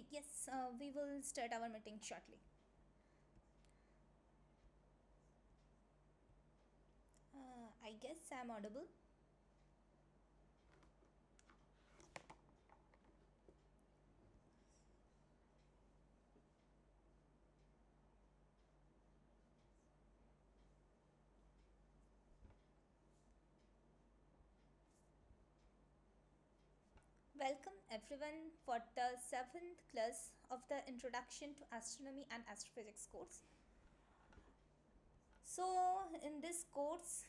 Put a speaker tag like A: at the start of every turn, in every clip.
A: Yes, we will start our meeting shortly. I guess I'm audible. Welcome everyone for the 7th class of the Introduction to Astronomy and Astrophysics course. So, in this course,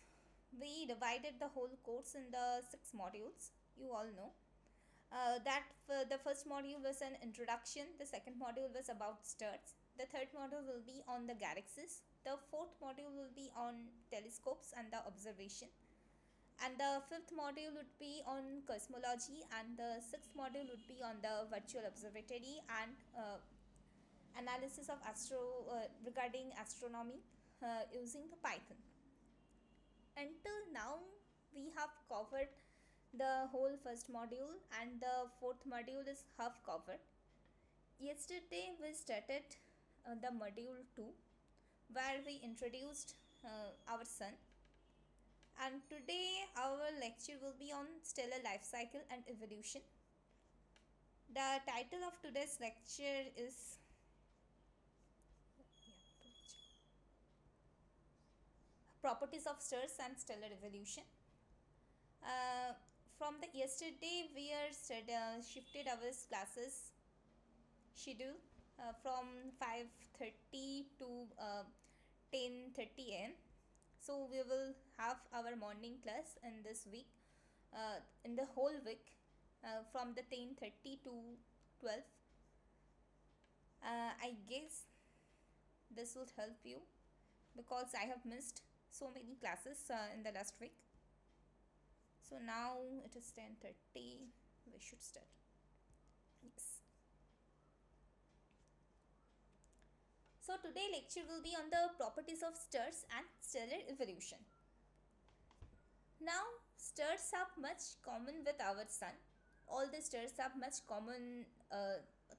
A: we divided the whole course in the 6 modules. You all know. The first module was an introduction, the second module was about stars, the third module will be on the galaxies, the fourth module will be on telescopes and the observation, and the fifth module would be on cosmology, and the sixth module would be on the virtual observatory and analysis of regarding astronomy using the Python. Until now, we have covered the whole first module, and the fourth module is half covered. Yesterday, we started the module 2, where we introduced our sun, and today our lecture will be on stellar life cycle and evolution. The title of today's lecture is Properties of Stars and Stellar Evolution. From the yesterday, we are shifted our classes schedule from 5:30 to 10:30 am. So we will have our morning class in this week, in the whole week, from the 10:30 to 12. I guess this will help you because I have missed so many classes in the last week. So now it is 10:30. We should start. Yes. So today lecture will be on the properties of stars and stellar evolution. Now stars have much common with our sun. All the stars have much common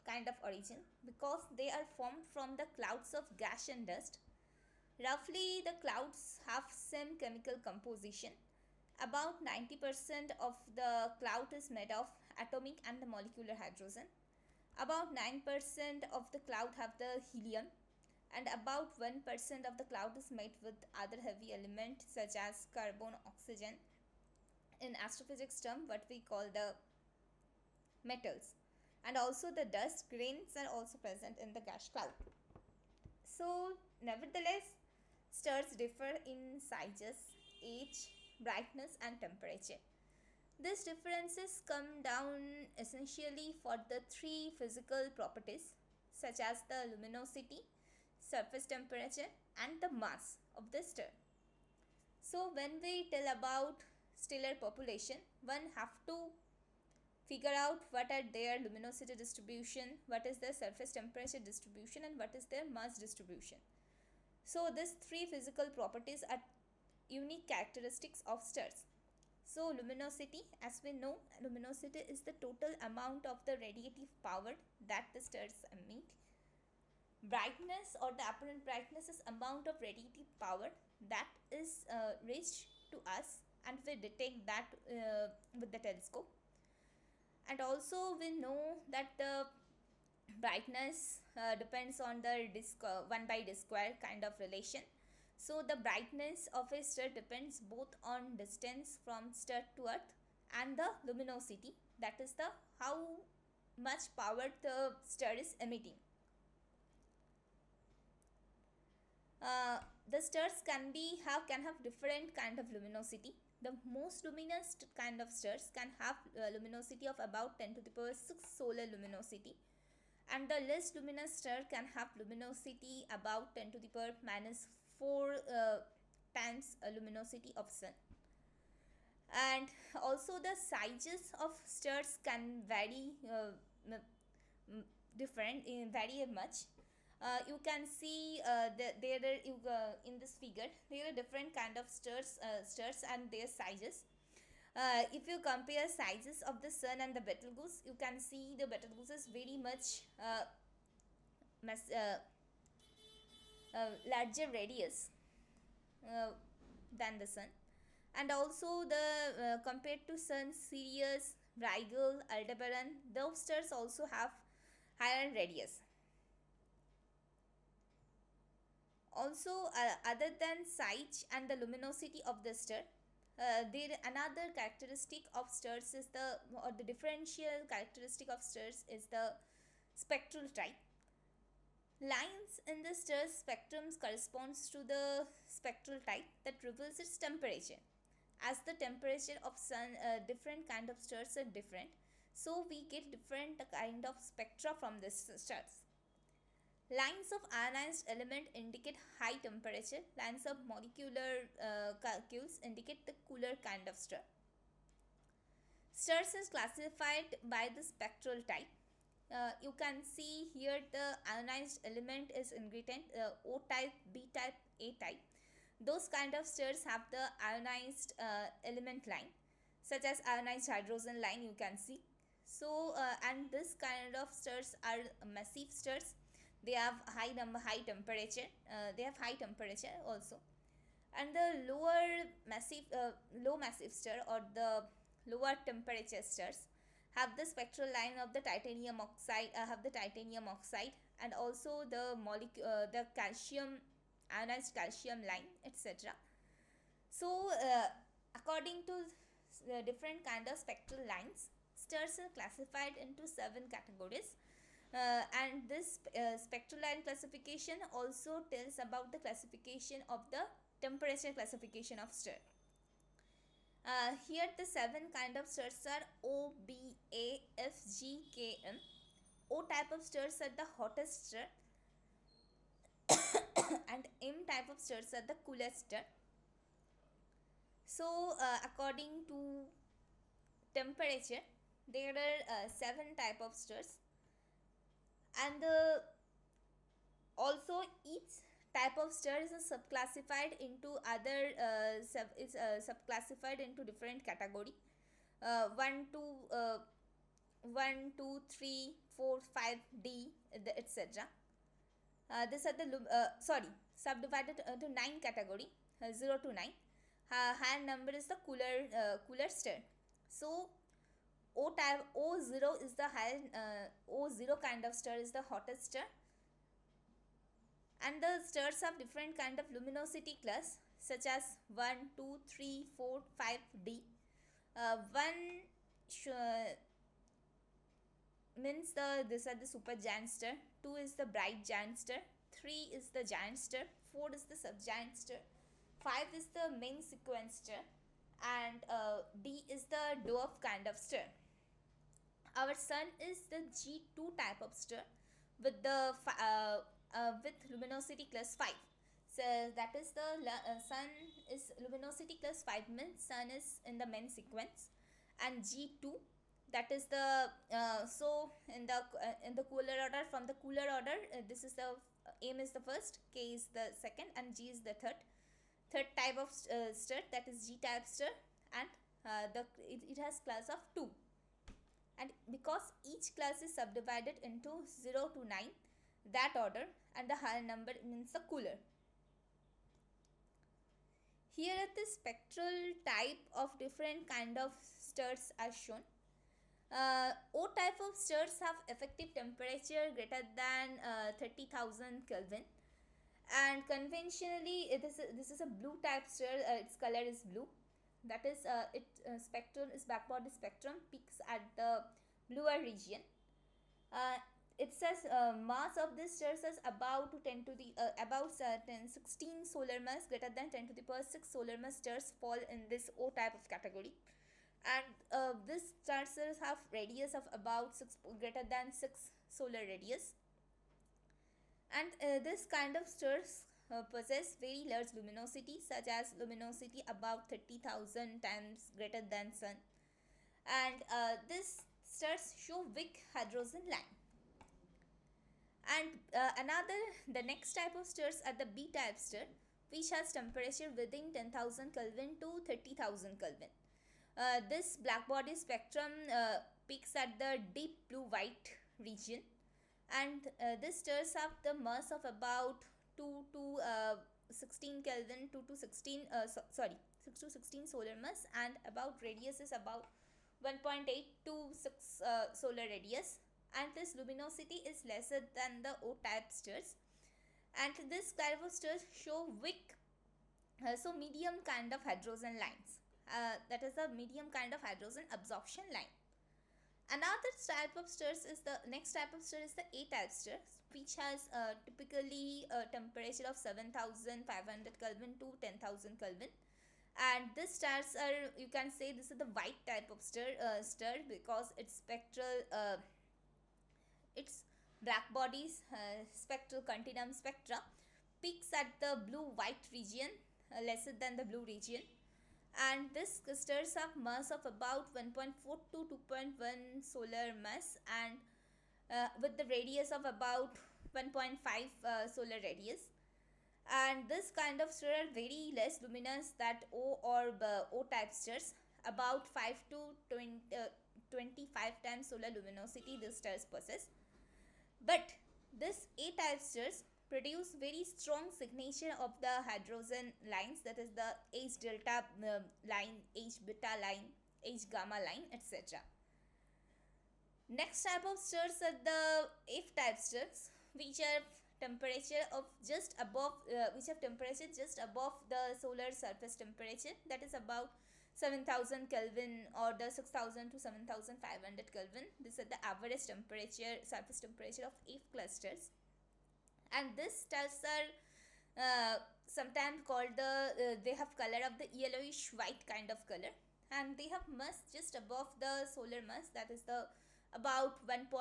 A: kind of origin because they are formed from the clouds of gas and dust. Roughly the clouds have same chemical composition. About 90% of the cloud is made of atomic and the molecular hydrogen. About 9% of the cloud have the helium, and about 1% of the cloud is made with other heavy elements such as carbon, oxygen. In astrophysics term, what we call the metals. And also the dust grains are also present in the gas cloud. So, nevertheless, stars differ in sizes, age, brightness and temperature. These differences come down essentially for the three physical properties such as the luminosity, surface temperature and the mass of the star. So when we tell about stellar population, one have to figure out what are their luminosity distribution, what is their surface temperature distribution and what is their mass distribution. So these three physical properties are unique characteristics of stars. So luminosity, as we know, luminosity is the total amount of the radiative power that the stars emit. Brightness or the apparent brightness is amount of radiative power that is reached to us, and we detect that with the telescope. And also we know that the brightness depends on the 1 by d square kind of relation. So the brightness of a star depends both on distance from star to earth and the luminosity, that is the how much power the star is emitting. The stars can have different kind of luminosity. The most luminous kind of stars can have luminosity of about 10 to the power 6 solar luminosity, and the least luminous star can have luminosity about 10 to the power minus 4 times luminosity of sun. And also the sizes of stars can vary very much. You can see in this figure there are different kind of stars and their sizes. If you compare sizes of the sun and the Betelgeuse, you can see the Betelgeuse is very much mass, larger radius uh, than the sun, and also the compared to sun, Sirius, Rigel, Aldebaran, those stars also have higher radius. Also, other than size and the luminosity of the star, there another characteristic of stars is the, or the differential characteristic of stars is the spectral type. Lines in the star spectrum corresponds to the spectral type that reveals its temperature. As the temperature of sun, different kind of stars are different, so we get different kind of spectra from these stars. Lines of ionized element indicate high temperature. Lines of molecular calcules indicate the cooler kind of star. Stars is classified by the spectral type. You can see here the ionized element is ingredient O type, B type, A type. Those kind of stars have the ionized element line, such as ionized hydrogen line you can see. So and this kind of stars are massive stars. They have high temperature. They have high temperature also. And the low massive star, or the lower temperature stars, have the spectral line of the titanium oxide, and also the the calcium, ionized calcium line, etc. So according to the different kind of spectral lines, stars are classified into 7 categories. And this spectral line classification also tells about the classification of the temperature classification of star. Here the 7 kind of stars are O, B, A, F, G, K, M. O type of stars are the hottest star and M type of stars are the coolest star. So according to temperature, there are 7 type of stars, and also each type of star is subclassified into other subclassified into different category. 1 2 3 4 5 D, etc. These are the subdivided into 9 category, 0 to 9. Higher number is the cooler star. So O type, O0 is the higher, O0 kind of star is the hottest star, and the stars have different kind of luminosity class, such as 1 2 3 4 5 D. 1 means these are the super giant star, 2 is the bright giant star, 3 is the giant star, 4 is the subgiant star, 5 is the main sequence star, and D is the dwarf kind of star. Our sun is the G2 type of star with the with luminosity class 5. So that is the sun is luminosity class 5 means sun is in the main sequence, and G2, that is the so in the cooler order, from the cooler order, this is the M is the first, K is the second, and G is the third type of star, that is G type star, and it has class of 2. And because each class is subdivided into 0 to 9, that order, and the higher number means the cooler. Here are the spectral type of different kind of stars are shown. O type of stars have effective temperature greater than 30,000 Kelvin, and conventionally this is a blue type star. Its color is blue, that is its backbody spectrum peaks at the bluer region. It says mass of this stars is about 16 solar mass. Greater than 10 to the power 6 solar mass stars fall in this O type of category, and these stars have radius of about greater than 6 solar radius, and this kind of stars possess very large luminosity, such as luminosity about 30,000 times greater than sun, and these stars show weak hydrogen line. And the next type of stars are the B type star, which has temperature within 10,000 Kelvin to 30,000 Kelvin. This black body spectrum peaks at the deep blue white region, and these stars have the mass of about 2 to 16 Kelvin, 2 to 16 sorry 6 to 16 solar mass, and about radius is about 1.8 to 6 solar radius, and this luminosity is lesser than the O type stars, and this type of stars show weak, so medium kind of hydrogen lines, that is a medium kind of hydrogen absorption line. Another type of stars is the next type of star is the A type stars, which has typically a temperature of 7,500 Kelvin to 10,000 Kelvin. And these stars are, you can say this is the white type of star because its spectral, its black bodies, spectral continuum spectra peaks at the blue white region, lesser than the blue region, and this stars have mass of about 1.4 to 2.1 solar mass, and with the radius of about 1.5 solar radius, and this kind of stars are very less luminous that O or O type stars, about 5 to 25 times solar luminosity these stars possess. But this A type stars produce very strong signature of the hydrogen lines, that is the H delta line, H beta line, H gamma line, etc. Next type of stars are the F type stars, which have temperature of just above the solar surface temperature, that is about 7,000 Kelvin or the 6,000 to 7,500 Kelvin. This is the average temperature, surface temperature of F clusters, and these stars are sometimes called they have color of the yellowish white kind of color, and they have mass just above the solar mass, that is the about 1 to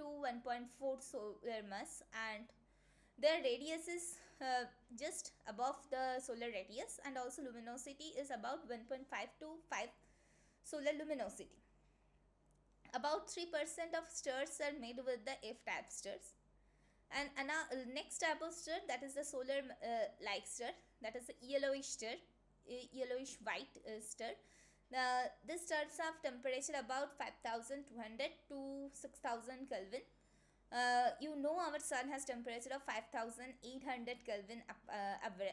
A: 1.4 solar mass, and their radius is just above the solar radius, and also luminosity is about 1.5 to 5 solar luminosity. About 3% of stars are made with the F type stars, and next type of star, that is the solar like star, that is a yellowish star, yellowish white star. These stars have temperature about 5,200 to 6,000 Kelvin. You know our sun has temperature of 5,800 Kelvin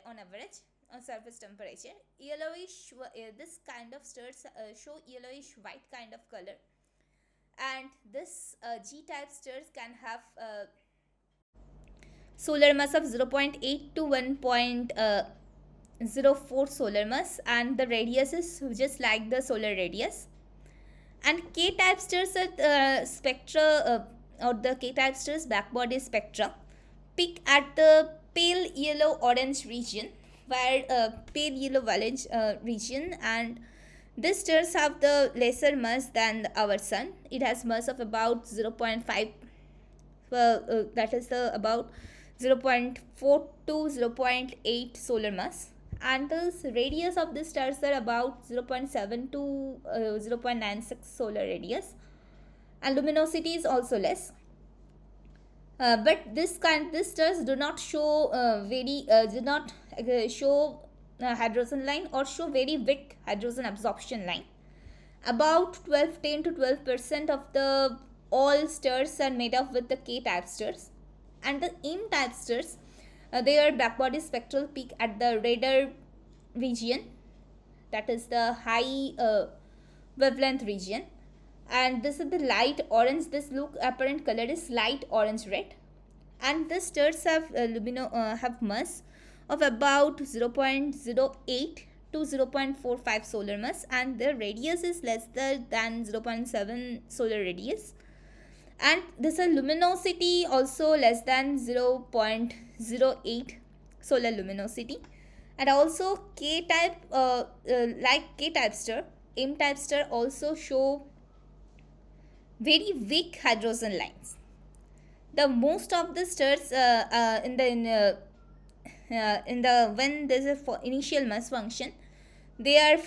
A: on average on surface temperature. Yellowish, this kind of stars show yellowish white kind of color, and this G type stars can have solar mass of 0.8 to 1.04 solar mass, and the radius is just like the solar radius. And K type stars spectra or the K type stars black body spectra peak at the pale yellow orange region, where pale yellow valence region, and these stars have the lesser mass than our sun. It has mass of about 0.5, that is the about 0.4 to 0.8 solar mass, and the radius of the stars are about 0.7 to 0.96 solar radius, and luminosity is also less. But these stars do not show hydrogen line or show very weak hydrogen absorption line. About 10 to 12% of the all stars are made up with the K type stars, and the M type stars, their black body spectral peak at the redder region, that is the high wavelength region, and this is the light orange. This look apparent color is light orange red, and the stars have have mass of about 0.08 to 0.45 solar mass, and their radius is less than 0.7 solar radius, and this is luminosity also less than 0.08 solar luminosity. And also K type, like K type star, M type star also show very weak hydrogen lines. The most of the stars in the when there is a initial mass function, they are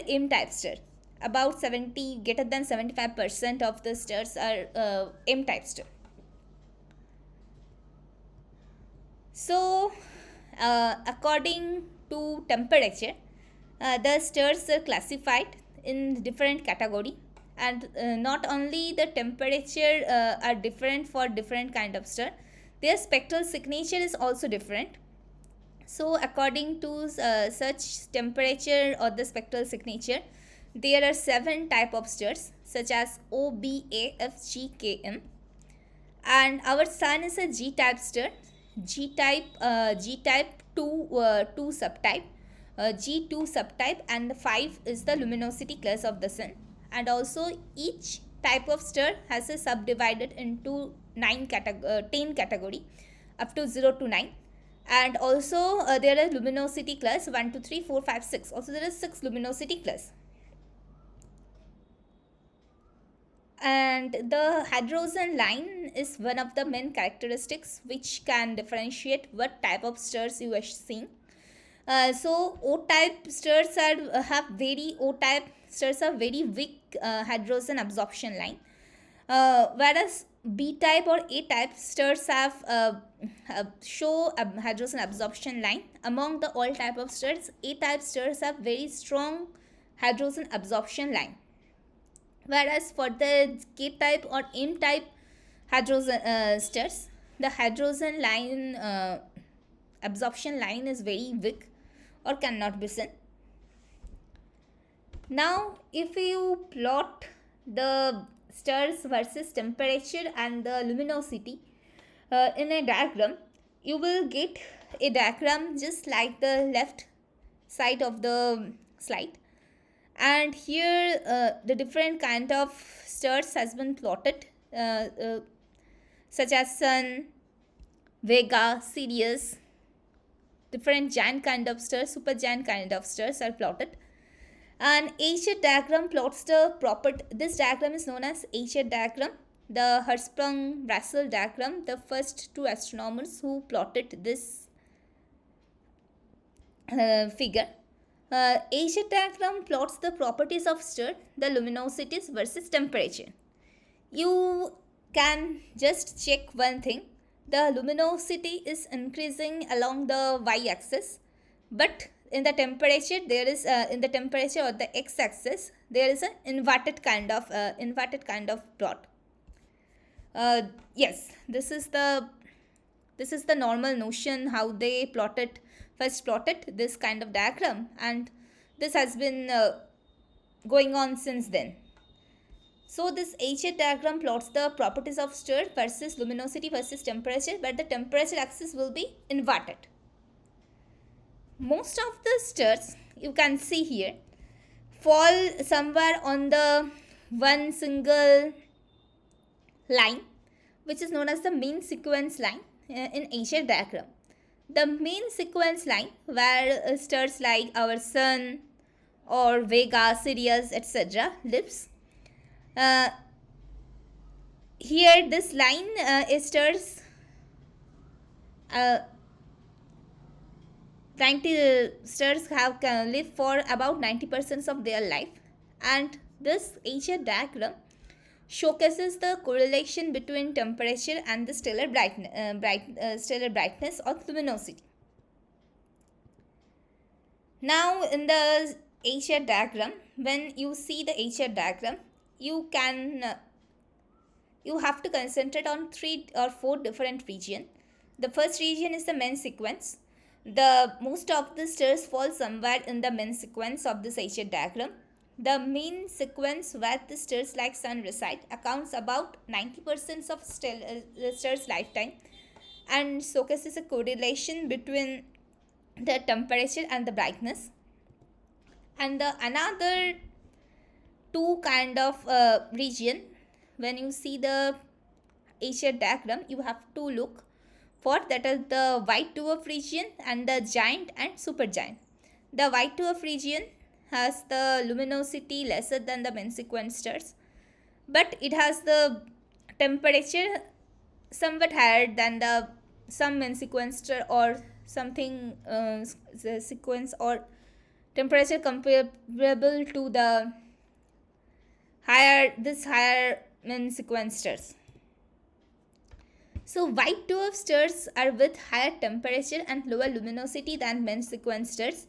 A: M type star. About 70 greater than 75% of the stars are M type star. So according to temperature, The stars are classified in different category, and not only the temperature are different for different kind of star, their spectral signature is also different. So according to such temperature or the spectral signature, there are 7 type of stars such as O, B, A, F, G, K, M. And our sun is a G type star. G type 2 subtype, G2 subtype, and 5 is the luminosity class of the sun. And also each type of star has a subdivided into 10 category up to 0 to 9. And also there are luminosity class 1 2 3 4 5 6. Also there is 6 luminosity class. And the hydrogen line is one of the main characteristics which can differentiate what type of stars you are seeing. So O-type stars have very weak hydrogen absorption line, whereas B-type or A-type stars have show a hydrogen absorption line. Among the all type of stars, A-type stars have very strong hydrogen absorption line, whereas for the K-type or M-type hydrogen stars, the hydrogen line absorption line is very weak or cannot be seen. Now if you plot the stars versus temperature and the luminosity in a diagram, you will get a diagram just like the left side of the slide. And here the different kind of stars has been plotted, such as Sun, Vega, Sirius. Different giant kind of stars, supergiant kind of stars are plotted. And H-shaped diagram plots the property. This diagram is known as H-shaped diagram. The Hertzsprung-Russell diagram, the first 2 astronomers who plotted this figure. H-shaped diagram plots the properties of star, the luminosities versus temperature. You can just check one thing. The luminosity is increasing along the y-axis, but in the temperature there is in the temperature or the x-axis there is an inverted kind of plot. Yes, this is the normal notion how they first plotted this kind of diagram, and this has been going on since then. So this H-shaped diagram plots the properties of star versus luminosity versus temperature, but the temperature axis will be inverted. Most of the stars you can see here fall somewhere on the one single line, which is known as the main sequence line in H-shaped diagram. The main sequence line where stars like our Sun or Vega, Sirius, etc. lives. Here this line is stars 90 stars have lived for about 90% of their life, and this H-shaped diagram showcases the correlation between temperature and the stellar brightness or luminosity. Now in the H-shaped diagram, when you see the H-shaped diagram, you have to concentrate on 3 or 4 different regions. The first region is the main sequence. The most of the stars fall somewhere in the main sequence of this H-shaped diagram. The main sequence where the stars like Sun reside accounts about 90% of the star's lifetime and showcases a correlation between the temperature and the brightness. And the another 2 kind of region, when you see the H-shaped diagram, you have to look for, that is the white dwarf region and the giant and supergiant. The white dwarf region has the luminosity lesser than the main sequence stars, but it has the temperature somewhat higher than some main sequence star or something sequence or temperature comparable to the higher main sequence stars. So white dwarf stars are with higher temperature and lower luminosity than main sequence stars,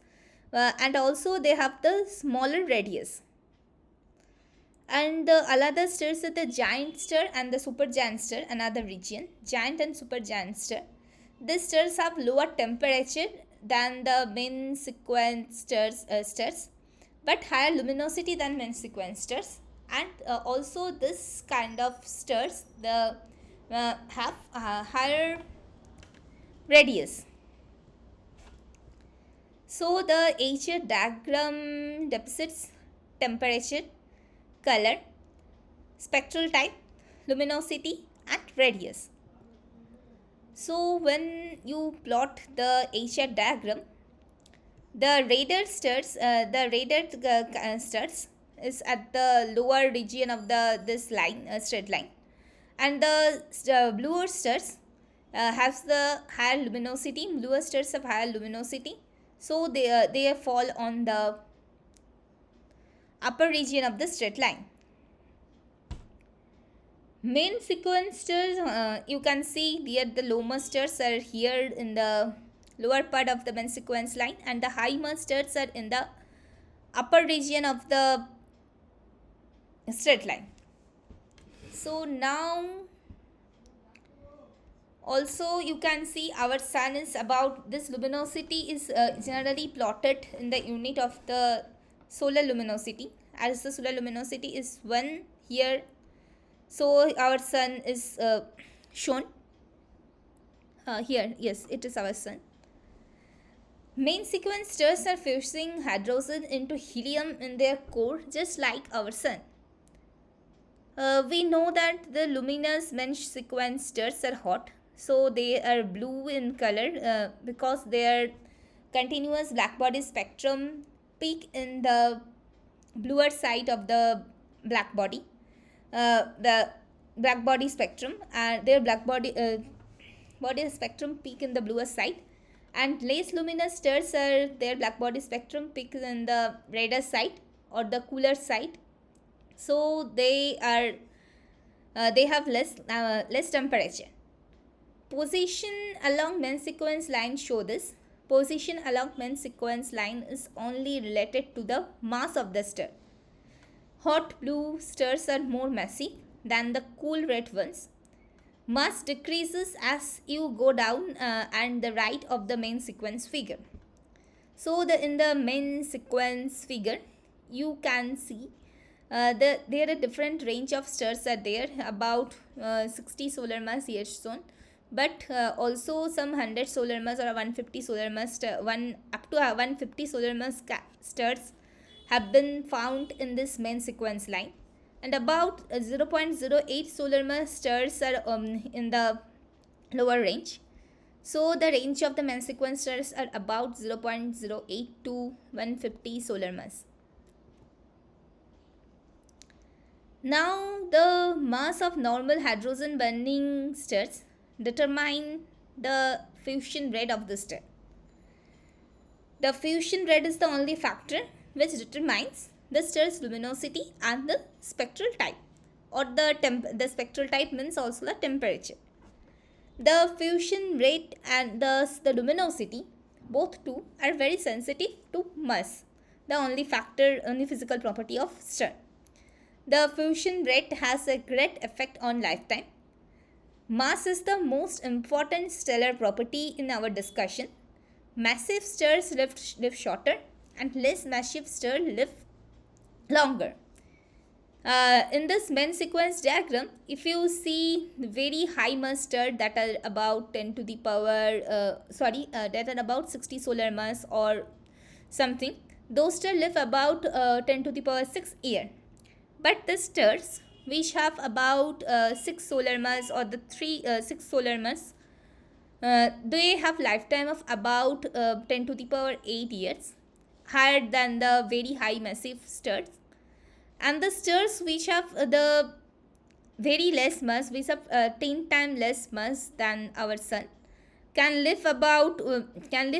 A: and also they have the smaller radius. And the another stars are the giant star and the supergiant star, another region, giant and supergiant star. These stars have lower temperature than the main sequence stars, but higher luminosity than main sequence stars. And also this kind of stars have higher radius. So the H diagram depicts temperature, color, spectral type, luminosity and radius. So when you plot the HR diagram, the radar stars is at the lower region of the this line, straight line, and the bluer stars has the higher luminosity. Bluer stars have higher luminosity, so they fall on the upper region of the straight line. Main sequence stars, you can see here the lower stars are here in the lower part of the main sequence line, and the higher stars are in the upper region of the straight line. So now also you can see our sun is about, this luminosity is generally plotted in the unit of the solar luminosity, as the solar luminosity is 1 here. So our sun is shown here. Yes, it is our sun. Main sequence stars are fusing hydrogen into helium in their core, just like our sun. We know that the luminous main sequence stars are hot, so they are blue in color because their continuous blackbody spectrum peak in the bluer side of the blackbody. The blackbody spectrum, their body spectrum peak in the bluer side, and less luminous stars are their blackbody spectrum peak in the redder side or the cooler side. So they have less temperature. Position along main sequence line show this. Position along main sequence line is only related to the mass of the star. Hot blue stars are more massive than the cool red ones. Mass decreases as you go down and the right of the main sequence figure. So in the main sequence figure, you can see there are different range of stars are there, about 60 solar mass here shown, but also some 100 solar mass or 150 solar mass, up to 150 solar mass stars have been found in this main sequence line, and about 0.08 solar mass stars are in the lower range. So the range of the main sequence stars are about 0.08 to 150 solar mass. Now the mass of normal hydrogen burning stars determine the fusion rate of the star. The fusion rate is the only factor which determines the star's luminosity and the spectral type, or the spectral type means also the temperature. The fusion rate and the luminosity, both two are very sensitive to mass, the only physical property of star. The fusion rate has a great effect on lifetime. Mass is the most important stellar property in our discussion. Massive stars live shorter and less massive stars live longer. In this main sequence diagram, if you see very high mass stars that are about 10 to the power, that are about 60 solar mass or something, those stars live about 10 to the power 6 year. But the stars which have about 6 solar mass or the 6 solar mass, they have lifetime of about 10 to the power 8 years, higher than the very high massive stars. And the stars which have the very less mass, which have 10 times less mass than our sun, can live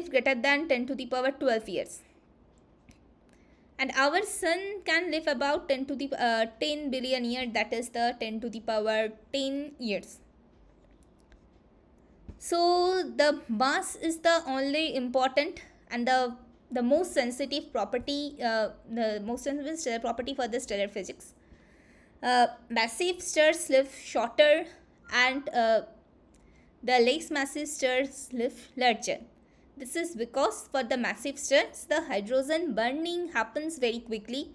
A: greater than 10 to the power 12 years. And our sun can live about 10 billion years, that is the 10 to the power 10 years. So the mass is the only important, and the most sensitive property, the most sensitive stellar property for the stellar physics. Massive stars live shorter, and the less massive stars live larger. This is because for the massive stars, the hydrogen burning happens very quickly,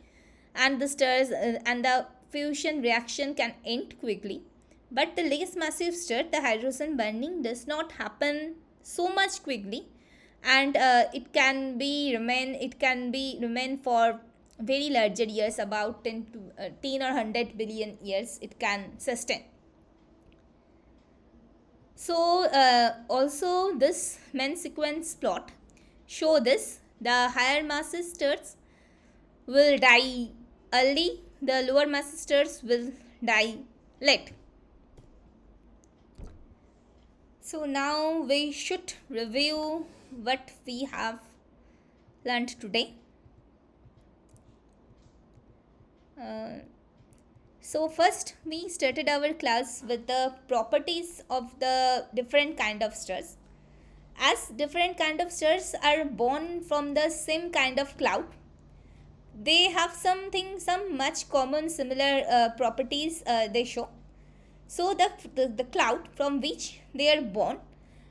A: and the stars and the fusion reaction can end quickly. But the less massive star, the hydrogen burning does not happen so much quickly, and it can be remain for very larger years, about 10 or 100 billion years it can sustain. So also this main sequence plot show this: the higher mass stars will die early, the lower mass stars will die late. So now we should review what we have learned today. So first we started our class with the properties of the different kind of stars. As different kind of stars are born from the same kind of cloud, they have some much common similar properties they show. So the cloud from which they are born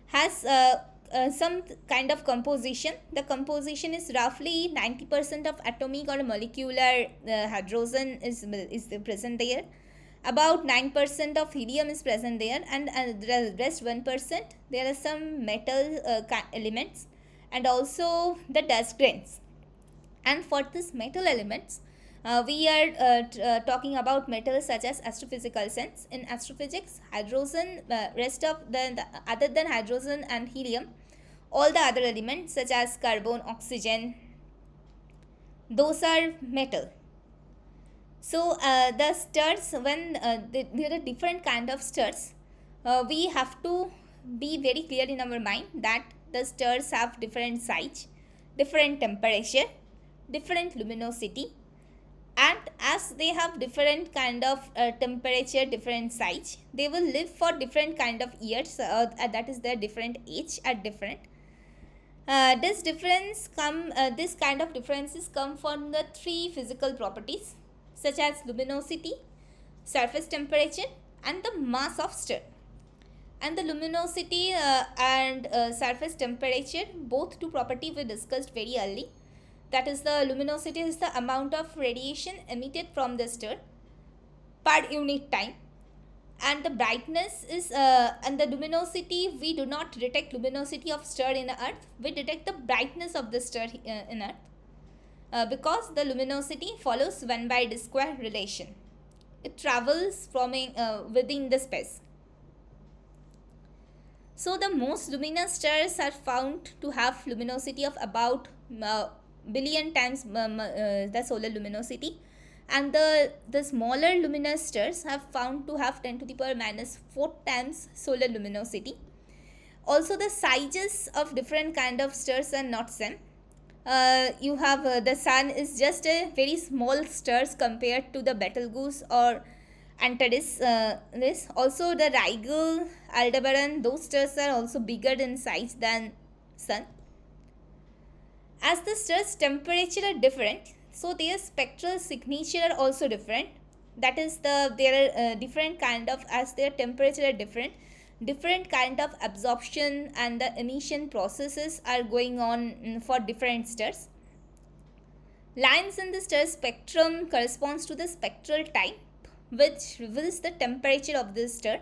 A: has some kind of composition. The composition is roughly 90% of atomic or molecular hydrogen is present there. About 9% of helium is present there, and the rest 1% there are some metal elements, and also the dust grains. And for these metal elements, we are talking about metals such as astrophysical sense. In astrophysics, hydrogen, rest of the other than hydrogen and helium, all the other elements such as carbon, oxygen, those are metal. So the stars, when there are different kind of stars, we have to be very clear in our mind that the stars have different size, different temperature, different luminosity, and as they have different kind of temperature, different size, they will live for different kind of years, that is their different age at different. This kind of differences come from the three physical properties such as luminosity, surface temperature, and the mass of star. And the luminosity and surface temperature, both two property we discussed very early. That is, the luminosity is the amount of radiation emitted from the star per unit time, and the brightness is and the luminosity, we do not detect luminosity of star in earth, we detect the brightness of the star in earth, because the luminosity follows 1 by d square relation. It travels from within the space. So the most luminous stars are found to have luminosity of about billion times the solar luminosity, and the smaller luminous stars have found to have 10 to the power minus 4 times solar luminosity. Also the sizes of different kind of stars are not same. You have the sun is just a very small stars compared to the Betelgeuse or Antares. This also the Rigel, Aldebaran, those stars are also bigger in size than sun. As the stars' temperature are different, so their spectral signature are also different. That is, there are different kind of, as their temperature are different kind of absorption and the emission processes are going on for different stars. Lines in the star spectrum corresponds to the spectral type, which reveals the temperature of the star.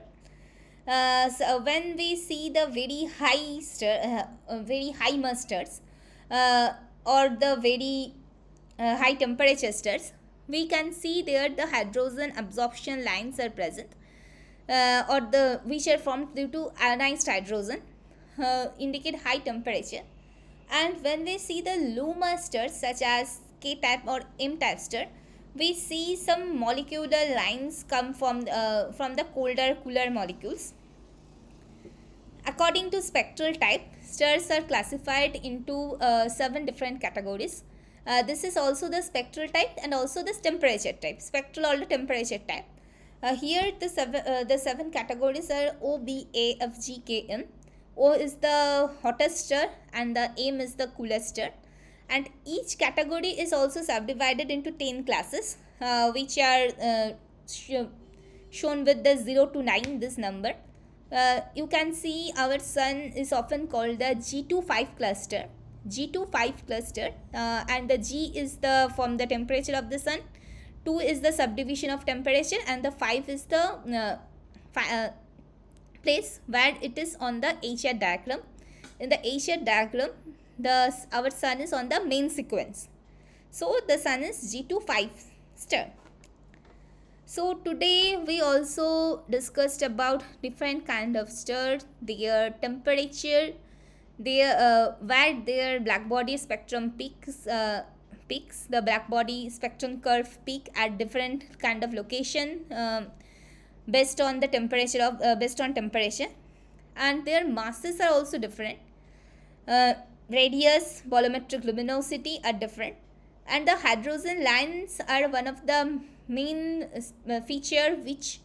A: So when we see the very high star, very high mass stars, or the very high temperature stars, we can see there the hydrogen absorption lines are present, or the which are formed due to ionized hydrogen, indicate high temperature. And when we see the low mass stars such as K type or M type star, we see some molecular lines come from the cooler molecules. According to spectral type, stars are classified into 7 different categories. This is also the spectral type and also the temperature type, spectral or the temperature type. Here the seven categories are O, B, A, F, G, K, M. O is the hottest star and the M is the coolest star, And each category is also subdivided into 10 classes, which are shown with the 0 to 9, this number. You can see our sun is often called the G25 cluster. G25 cluster, and the G is the from the temperature of the sun, 2 is the subdivision of temperature, and the 5 is the place where it is on the HR diagram. In the HR diagram, our sun is on the main sequence. So the sun is G25 star. So today we also discussed about different kind of stars, their temperature, their where their black body spectrum peaks, the black body spectrum curve peak at different kind of location, based on the temperature of based on temperature, and their masses are also different. Radius, volumetric luminosity are different, and the hydrogen lines are one of the main feature which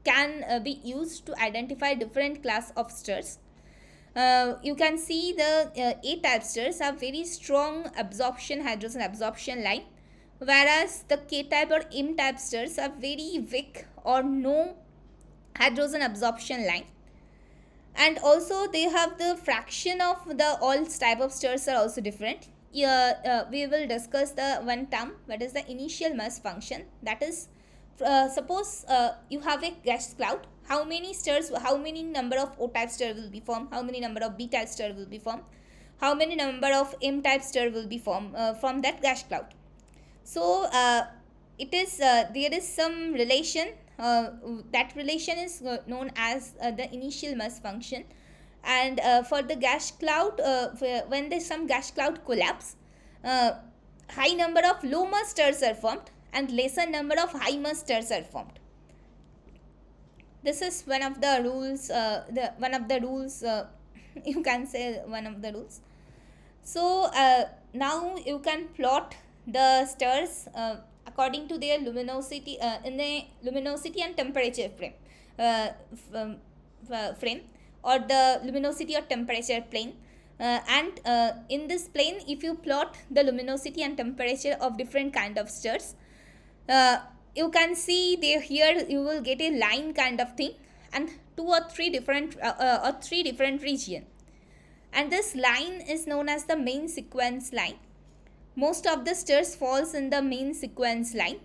A: can be used to identify different class of stars. You can see the A-type stars have very strong absorption, hydrogen absorption line, whereas the K-type or M-type stars have very weak or no hydrogen absorption line. And also they have the fraction of the all type of stars are also different. We will discuss the one term, that is the initial mass function. That is, suppose you have a gas cloud, how many stars, how many number of O-type star will be formed, how many number of B-type star will be formed, how many number of M-type star will be formed from that gas cloud. So it is there is some relation, that relation is known as the initial mass function. And for the gas cloud, when there some gas cloud collapse, high number of low mass stars are formed and lesser number of high mass stars are formed. This is one of the rules, you can say one of the rules. So now you can plot the stars according to their luminosity, in the luminosity and temperature frame, or the luminosity or temperature plane. And in this plane, if you plot the luminosity and temperature of different kind of stars, you can see there, here you will get a line kind of thing, and two or three different region, and this line is known as the main sequence line. Most of the stars falls in the main sequence line.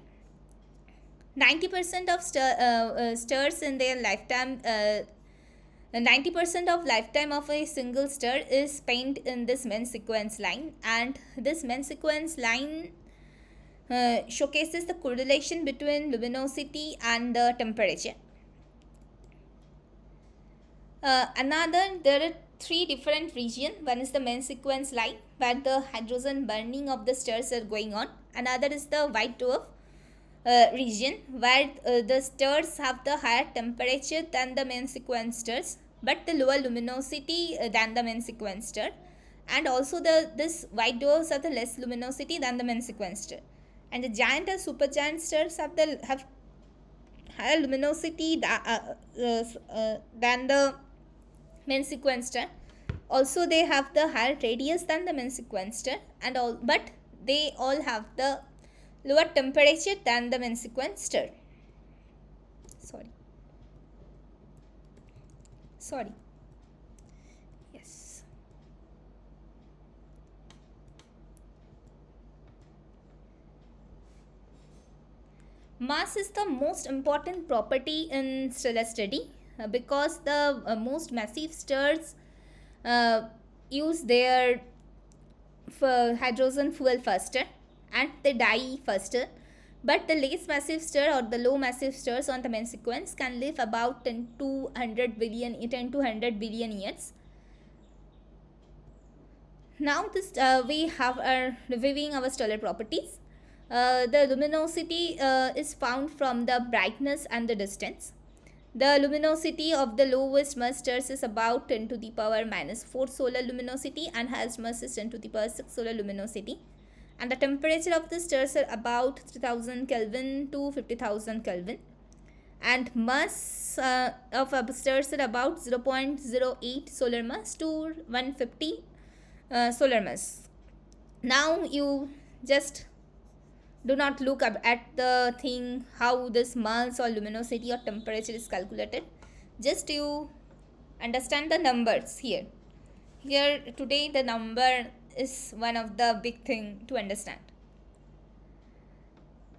A: 90% of stars in their lifetime, 90% of lifetime of a single star is spent in this main sequence line, and this main sequence line showcases the correlation between luminosity and the temperature. There are three different regions. One is the main sequence line, where the hydrogen burning of the stars are going on. Another is the white dwarf region, where the stars have the higher temperature than the main sequence stars, but the lower luminosity than the main sequence star. And also this white dwarfs have the less luminosity than the main sequence star. And the giant and supergiant stars have higher luminosity than the main sequence star. Also they have the higher radius than the main sequence star, and all, but they all have the lower temperature than the main sequence star. Sorry. Yes. Mass is the most important property in stellar study, because the most massive stars use their hydrogen fuel faster and they die faster, but the least massive star or the low massive stars on the main sequence can live about 10 to 100 billion years. Now this we are reviewing our stellar properties. The luminosity is found from the brightness and the distance. The luminosity of the lowest mass stars is about 10 to the power minus 4 solar luminosity, and highest mass is 10 to the power 6 solar luminosity. And the temperature of the stars are about 3000 Kelvin to 50,000 Kelvin. And mass of stars are about 0.08 solar mass to 150 solar mass. Now you just do not look at the thing how this mass or luminosity or temperature is calculated. Just you understand the numbers here. Here today the number is one of the big thing to understand.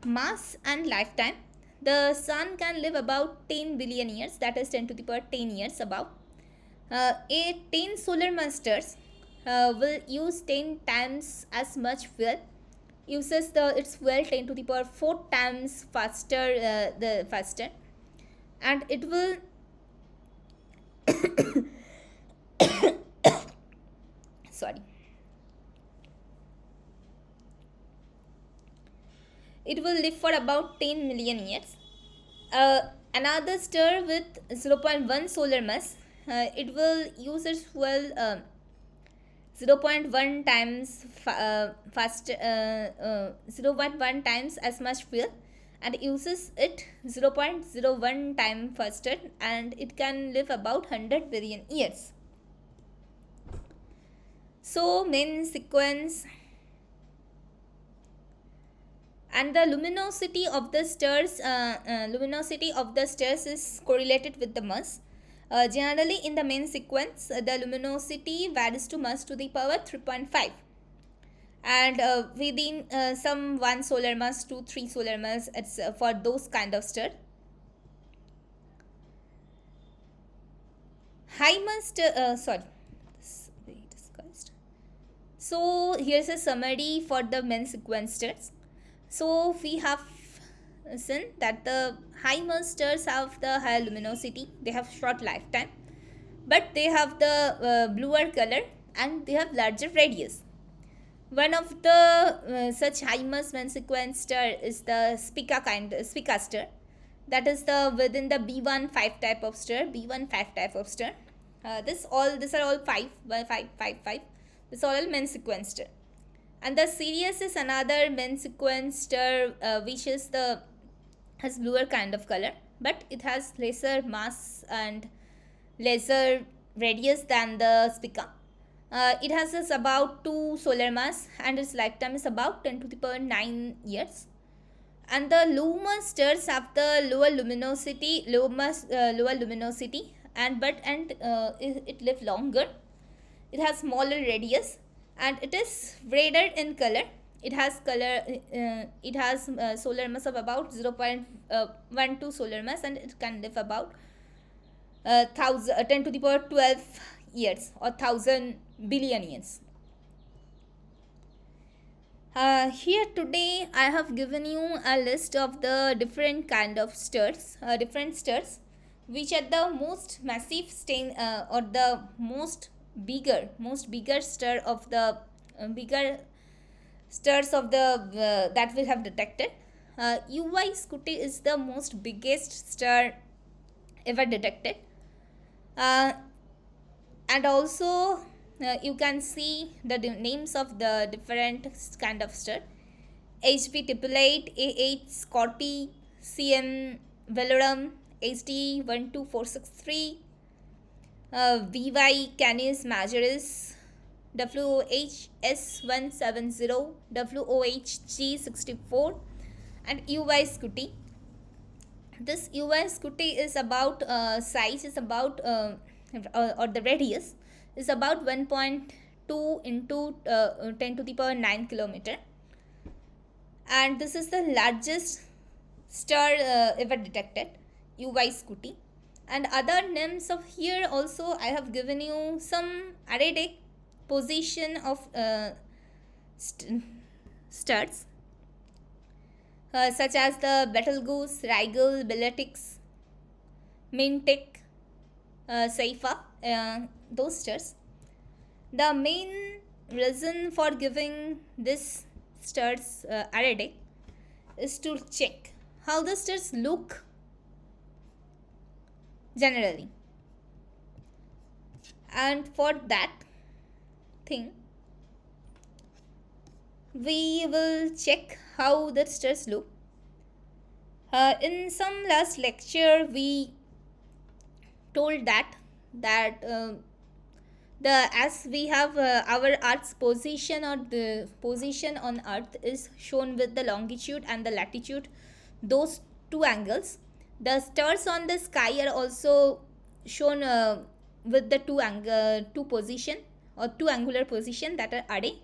A: Mass and lifetime. The sun can live about 10 billion years, that is 10 to the power 10 years above. A 10 solar masters will use 10 times as much fuel, uses its fuel 10 to the power 4 times faster, and it will sorry, it will live for about 10 million years. Another star with 0.1 solar mass, it will use its fuel 0.1 times faster, 0.1 times as much fuel, and uses it 0.01 time faster, and it can live about 100 billion years. So main sequence. And the luminosity of the stars is correlated with the mass. Generally in the main sequence, the luminosity varies to mass to the power 3.5, and within some 1 solar mass, 2, 3 solar mass, it's for those kind of star. High mass we discussed. So here's a summary for the main sequence stars. So we have seen that the high mass stars have the higher luminosity, they have short lifetime, but they have the bluer color and they have larger radius. One of the such high mass main sequence star is the Spica star. That is the within the B15 type of star. These are all 5 by 5 5 5. This is all main sequence star. And the Sirius is another main sequence star, which is has bluer kind of color, but it has lesser mass and lesser radius than the Spica. It has about 2 solar mass, and its lifetime is about 10 to the power 9 years. And the low mass stars have the lower luminosity, and it live longer. It has smaller radius, and it is redder in color. It has solar mass of about 0.12 solar mass, and it can live about 10 to the power 12 years or 1000 billion years. Here today I have given you a list of the different kind of stars, which are the most massive or the most bigger star of the bigger stars of the that we have detected. UY Scuti is the most biggest star ever detected, and also you can see the names of the different kind of star: HB Tipulate, A8 Scorpii, CM Velorum, HD 12463, VY Canis Majoris, WOH S170, WOH G64, and UY Scuti. This UY Scuti is about size is about or the radius is about 1.2 into 10 to the power 9 kilometer, and this is the largest star ever detected, UY Scuti. And other names of here also I have given you some array position of stars, such as the Betelgeuse, Rigel, Bellatrix, Mintic, Saifa, those stars. The main reason for giving this stars array is to check how the stars look generally, and for that thing we will check how the stars look. In some last lecture we told that the as we have our Earth's position, or the position on Earth is shown with the longitude and the latitude, those two angles. The stars on the sky are also shown with the two position, or two angular position, that are array,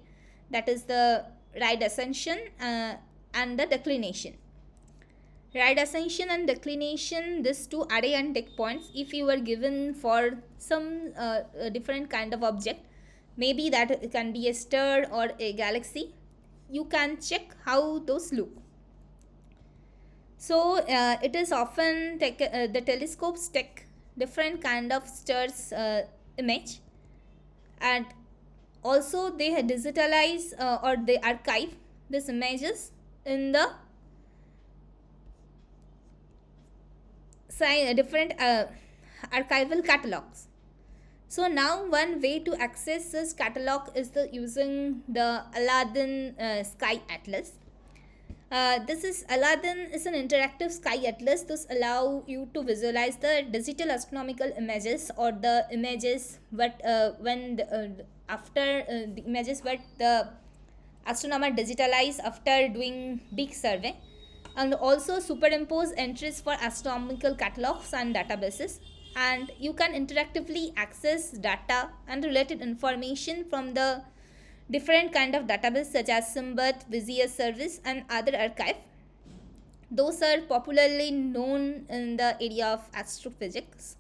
A: that is the right ascension and the declination. Right ascension and declination, these two array and deck points, if you were given for some different kind of object, maybe that it can be a star or a galaxy, you can check how those look. So it is often the telescopes take different kind of stars image, and also they digitalize or they archive these images in the different archival catalogs. So now one way to access this catalog is using the Aladdin Sky Atlas. This is Aladdin is an interactive sky atlas. This allow you to visualize the digital astronomical images, or the images what when the, after the images what the astronomer digitalize after doing big survey, and also superimpose entries for astronomical catalogs and databases, and you can interactively access data and related information from the different kind of database such as Simbad, VCS service and other archive. Those are popularly known in the area of astrophysics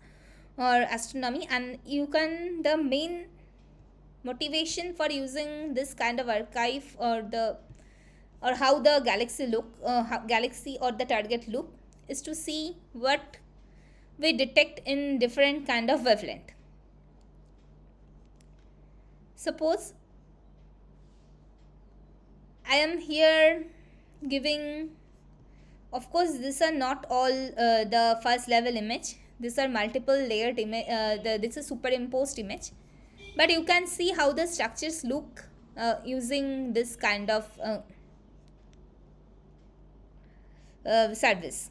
A: or astronomy, and you can the main motivation for using this kind of archive, or how the galaxy look, galaxy or the target look, is to see what we detect in different kind of wavelength. Suppose I am here giving, of course these are not all the first level image, these are multiple layered image, this is superimposed image, but you can see how the structures look using this kind of service.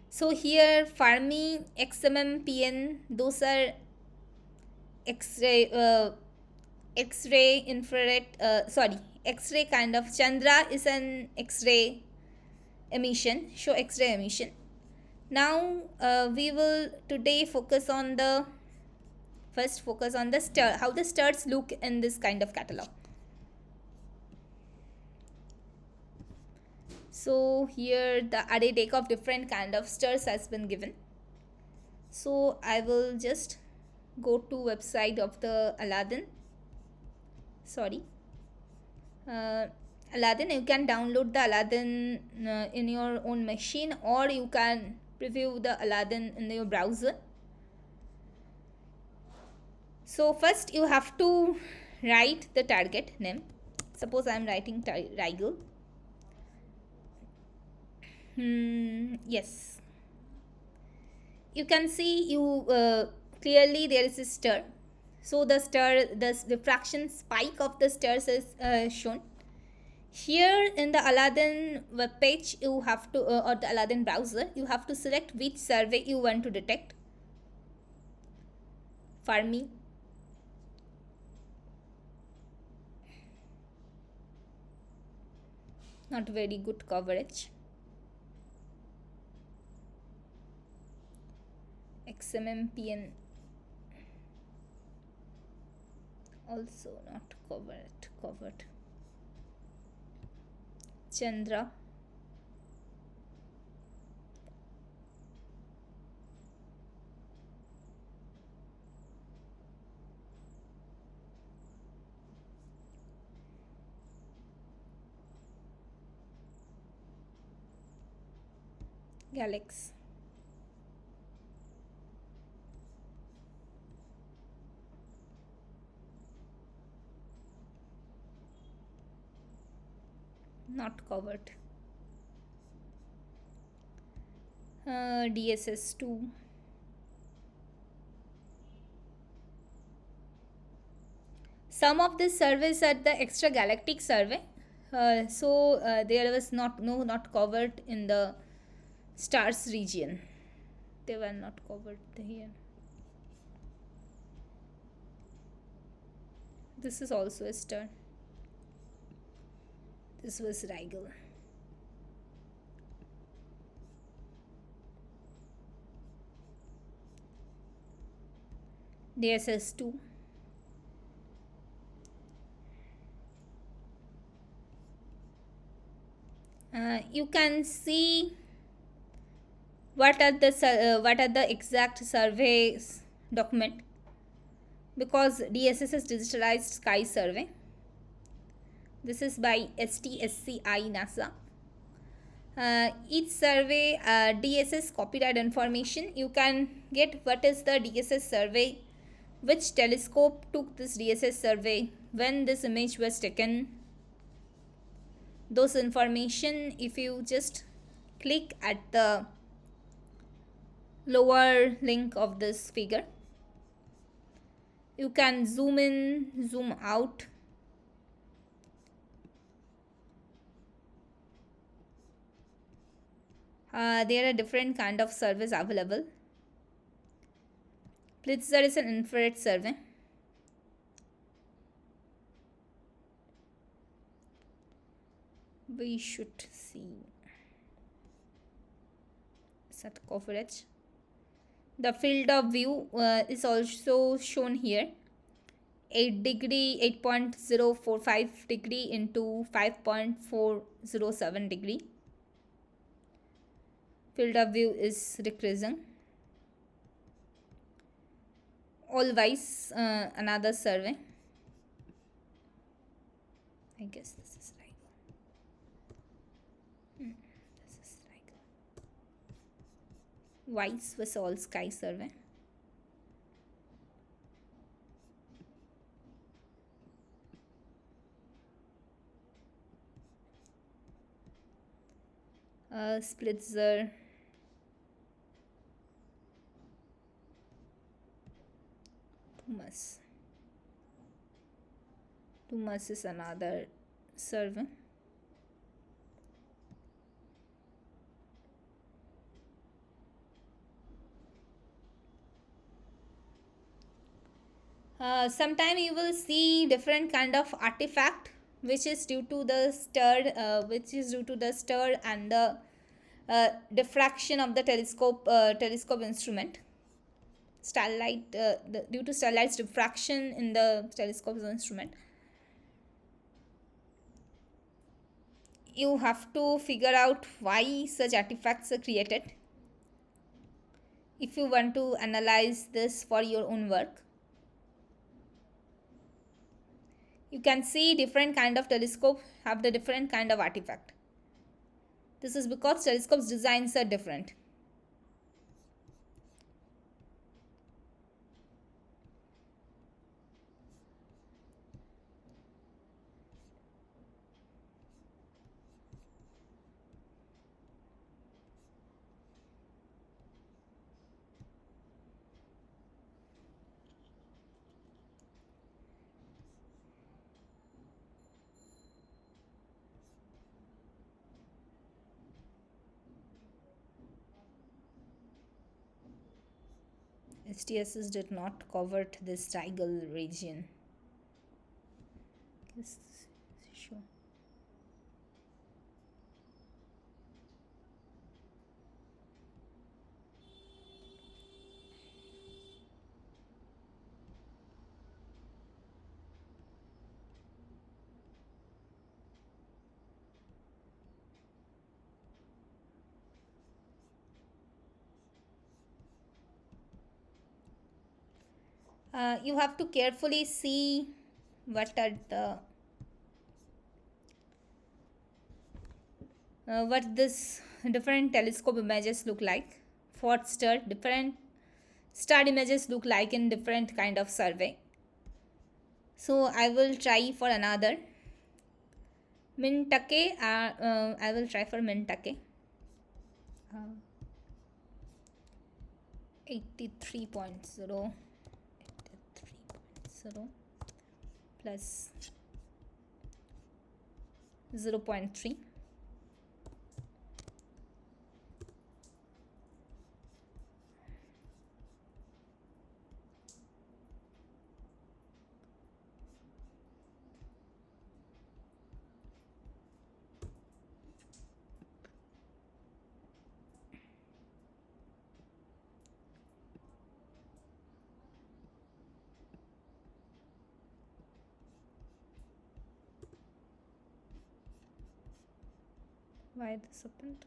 A: So here Fermi, XMM, PN, those are X-ray, infrared, X-ray kind of. Chandra is an X-ray emission, show X-ray emission. Now we will today focus on the star, how the stars look in this kind of catalog. So here the array deck of different kind of stars has been given. So I will just go to website of the Aladdin. Aladdin, you can download the Aladdin in your own machine, or you can preview the Aladdin in your browser. So first you have to write the target name. Suppose I am writing Rigel. Yes, you can see clearly there is a star. So the star, the diffraction spike of the stars is shown. Here in the Aladdin web page, you have to, or the Aladdin browser, you have to select which survey you want to detect. Fermi, not very good coverage. XMM, PN, also not covered. Chandra, Galaxy, not covered. DSS2, some of these surveys are the extragalactic survey, so there was not covered in the stars region, they were not covered here. This is also a star. This was Rigel. DSS2. You can see what are the exact surveys document, because DSS is digitalized sky survey. This is by STSCI NASA. Each survey DSS copyright information. You can get what is the DSS survey, which telescope took this DSS survey, when this image was taken. Those information, if you just click at the lower link of this figure, you can zoom in, zoom out. There are different kind of surveys available. Blitzer is an infrared survey. We should see set coverage. The field of view is also shown here. 8.045 degree into 5.407 degree. Field of view is decreasing. Always another survey. I guess this is right. This is right. Weiss was all sky survey. Splitzer. Tumas is another survey. Sometime you will see different kind of artifact, which is due to the stir, and the diffraction of the telescope instrument. Starlight, due to starlight's diffraction in the telescope instrument. You have to figure out why such artifacts are created if you want to analyze this for your own work. You can see different kind of telescope have the different kind of artifact. This is because telescopes designs are different. STSs did not cover this Rigel region. Yes, sure. You have to carefully see what are the what this different telescope images look like for star. Different star images look like in different kind of survey. So I will try for another Mintake. I will try for Mintake. 83.0 plus 0.3. Why this happened?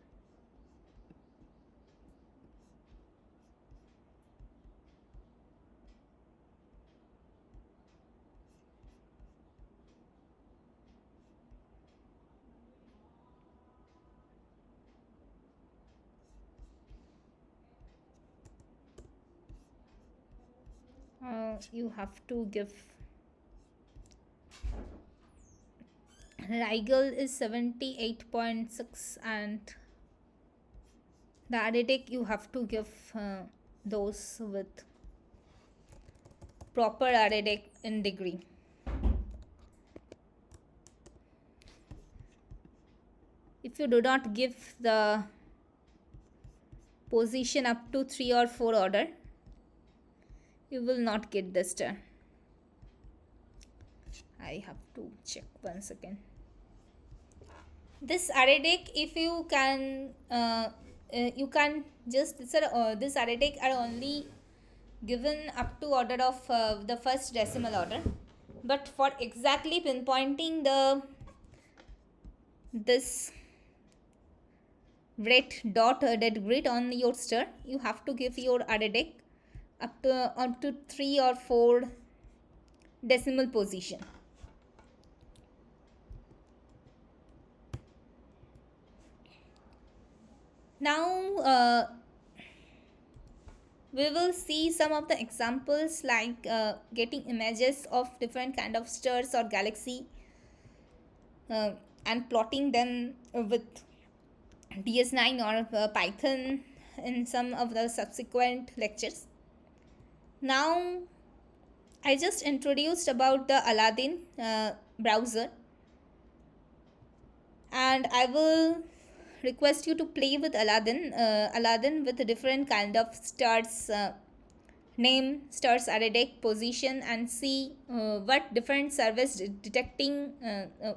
A: You have to give. Rigel is 78.6, and the Arabic you have to give those with proper Arabic in degree. If you do not give the position up to 3 or 4 order, you will not get the star. I have to check once again. This Arabic, if you can just this Arabic are only given up to order of the first decimal order, but for exactly pinpointing this red dot that grid on your star, you have to give your Arabic up to 3 or 4 decimal position. Now we will see some of the examples, like getting images of different kind of stars or galaxy and plotting them with DS9 or Python in some of the subsequent lectures. Now I just introduced about the Aladdin browser, and I will request you to play with Aladdin with a different kind of stars name, stars Arabic position, and see what different service detecting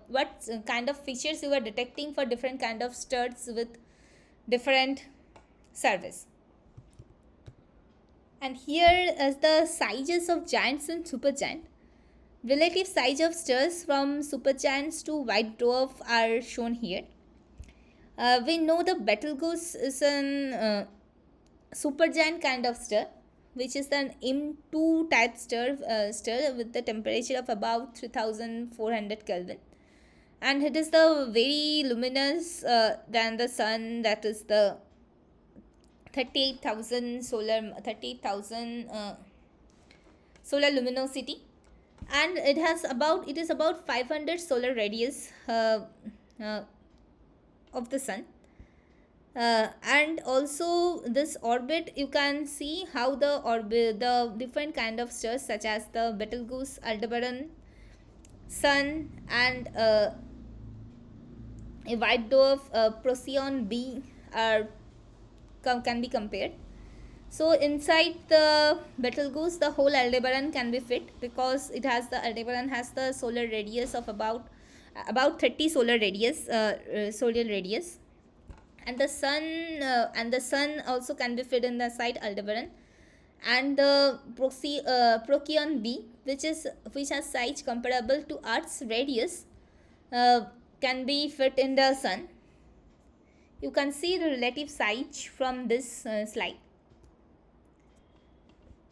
A: what kind of features you are detecting for different kind of stars with different service. And here is the sizes of giants and supergiant. Relative size of stars from supergiants to white dwarf are shown here. We know the Betelgeuse is an supergiant kind of star, which is an M2 type star with the temperature of about 3400 Kelvin, and it is the very luminous than the sun, that is the 38,000 solar luminosity, and it is about 500 solar radius of the sun. And also this orbit, you can see how the different kind of stars such as the Betelgeuse, Aldebaran, Sun, and a white dwarf, Procyon b can be compared. So inside the Betelgeuse, the whole Aldebaran can be fit, because Aldebaran has the solar radius of about 30 solar radius, and the sun also can be fit in the side Aldebaran, and the Procyon b, which has size comparable to Earth's radius, can be fit in the sun. You can see the relative size from this slide.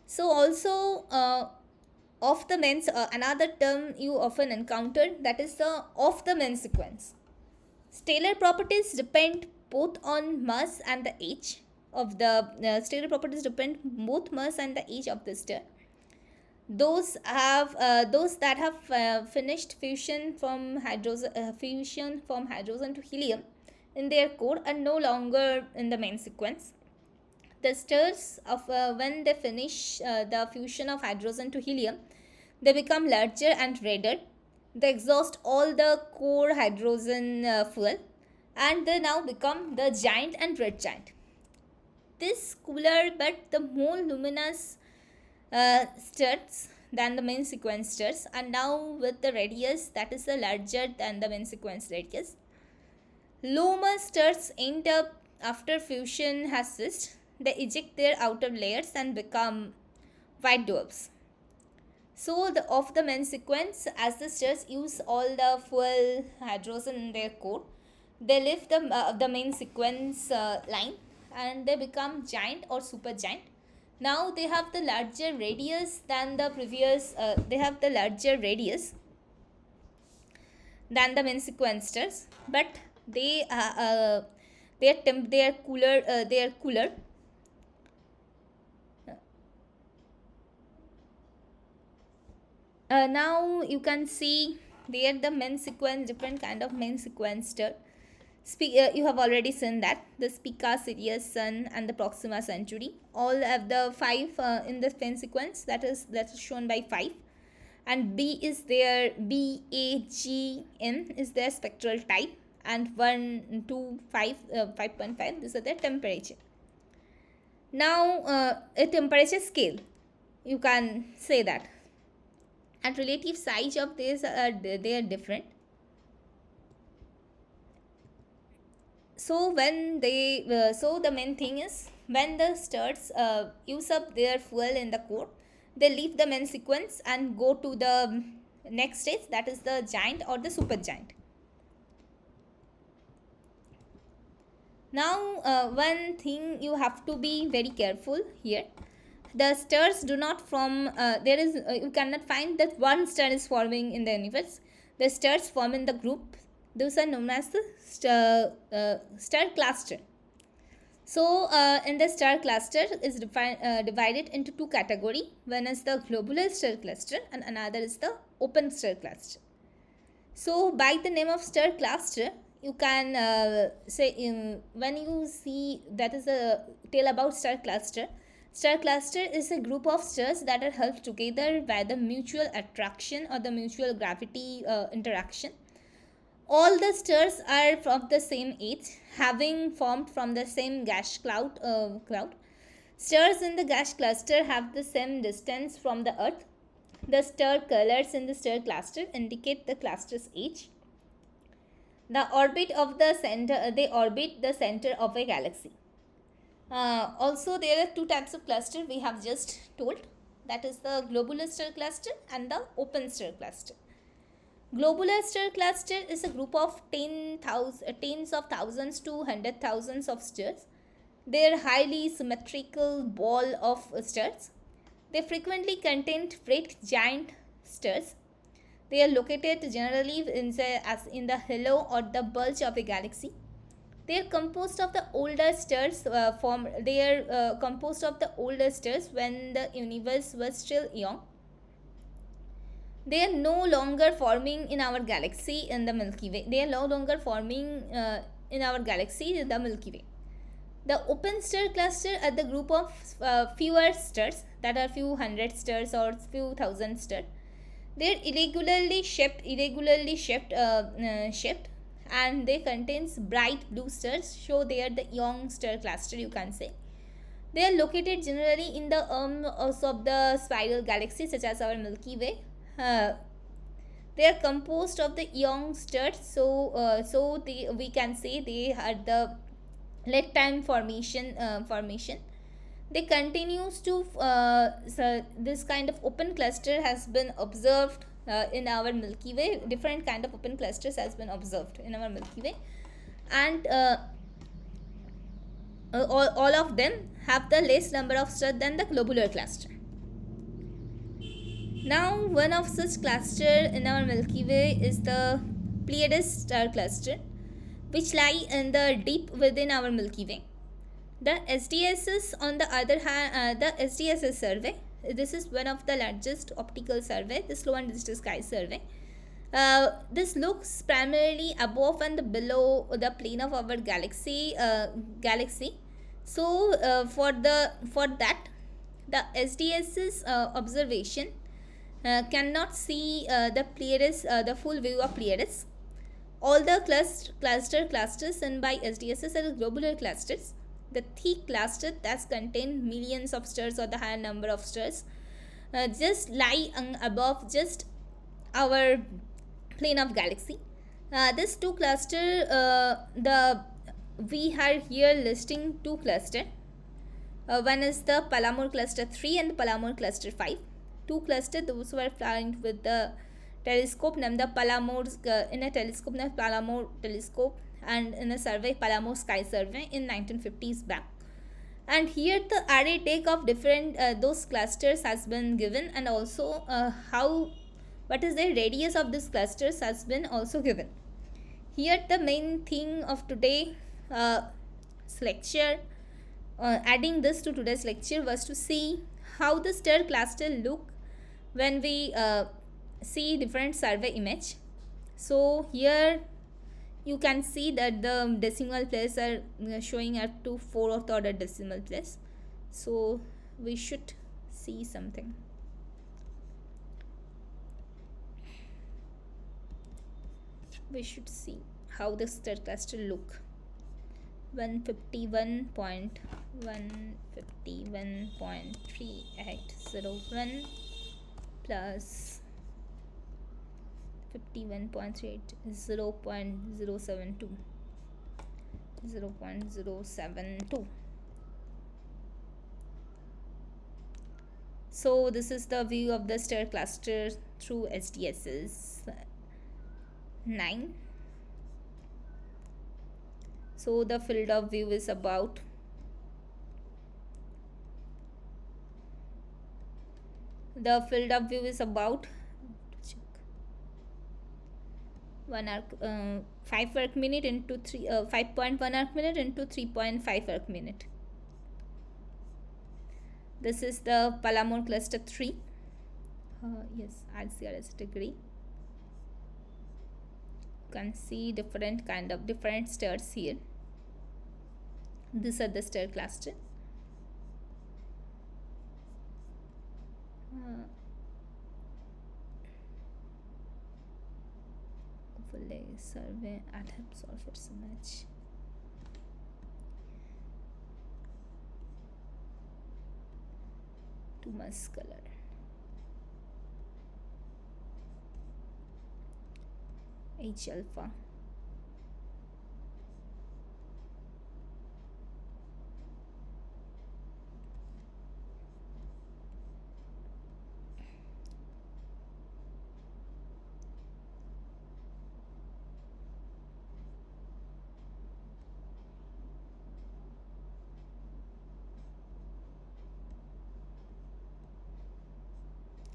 A: So also off the main another term you often encounter, that is the off the main sequence. Stellar properties depend both on mass and the age of the age of the star. Those that have finished fusion from hydrogen to helium in their core are no longer in the main sequence. The stars of when they finish the fusion of hydrogen to helium, they become larger and redder. They exhaust all the core hydrogen fuel, and they now become the giant and red giant. This cooler but the more luminous stars than the main sequence stars are now with the radius that is larger than the main sequence radius. Low mass stars end up, after fusion has ceased, they eject their outer layers and become white dwarfs. So of the main sequence, as the stars use all the fuel hydrogen in their core, They leave the main sequence line and they become giant or supergiant. Now they have the larger radius than the previous. They have the larger radius than the main sequence stars, but they they are cooler. They are cooler. Now you can see there the main sequence, different kind of main sequence star. You have already seen that the Spica, Sirius, Sun, and the Proxima Centauri all have the 5 in the main sequence. That is shown by 5, and B is their BAGN is their spectral type, and 1, 2, 5, 5.5. These are their temperature. Now a temperature scale, you can say that, and relative size of these they are different. So when they so the main thing is when the stars use up their fuel in the core, they leave the main sequence and go to the next stage, that is the giant or the supergiant. Now one thing you have to be very careful here, the stars do not form there is you cannot find that one star is forming in the universe. The stars form in the group. Those are known as the star cluster. So in the star cluster is divided into two categories. One is the globular star cluster and another is the open star cluster. So by the name of star cluster, you can say when you see that is a tale about star cluster. Star cluster is a group of stars that are held together by the mutual attraction or the mutual gravity interaction. All the stars are of the same age, having formed from the same gas cloud. Stars in the gas cluster have the same distance from the Earth. The star colors in the star cluster indicate the cluster's age. The orbit of the center, they orbit the center of a galaxy. Also, there are two types of cluster we have just told. That is the globular star cluster and the open star cluster. Globular star cluster is a group of tens of thousands to 100,000s of stars. They are highly symmetrical ball of stars. They frequently contain red giant stars. They are located generally in the halo or the bulge of a galaxy. They are composed of the older stars. Composed of the older stars when the universe was still young. They are no longer forming in our galaxy in the Milky Way. They are no longer forming in our galaxy in the Milky Way. The open star cluster are the group of fewer stars, that are few hundred stars or few thousand stars. They are irregularly shaped, and they contains bright blue stars. So they are the young star cluster, you can say. They are located generally in the arms of the spiral galaxies such as our Milky Way. They are composed of the young stars, so we can say they are the late time formation. They continues to so this kind of open cluster has been observed in our Milky Way. Different kind of open clusters has been observed in our Milky Way, and all of them have the less number of stars than the globular cluster. Now, one of such cluster in our Milky Way is the Pleiades star cluster, which lie in the deep within our Milky Way. The SDSS, on the other hand, the SDSS survey, this is one of the largest optical survey, the slow and digital sky survey. This looks primarily above and below the plane of our galaxy. So for that, the SDSS observation cannot see the Pleiades, the full view of Pleiades. All the clusters and by SDSS are globular clusters. The thick cluster that contain millions of stars or the higher number of stars just lie above just our plane of galaxy. This two cluster, we are here listing two cluster. One is the Palomar cluster 3 and the Palomar cluster 5. Two clusters, those who are flying with the telescope named the Palomar in a telescope named Palomar telescope and in a survey, Palamo Sky Survey in 1950s back. And here the array take of different those clusters has been given, and also how what is the radius of this clusters has been also given. Here the main thing of today lecture, adding this to today's lecture, was to see how the star cluster look when we see different survey image. So here you can see that the decimal place are showing up to 4th order decimal place. So we should see something. We should see how the star cluster look. 151.151.3801 plus 51.38 is 0.072. So this is the view of the star cluster through SDSS 9. So the field of view is about 1 arc 5 arc minute into 5.1 arc minute into 3.5 arc minute. This is the Palomar cluster 3. Yes, RCRS degree. You can see different stars here. These are the star cluster. Survey adapts of its image. Too much color. H alpha.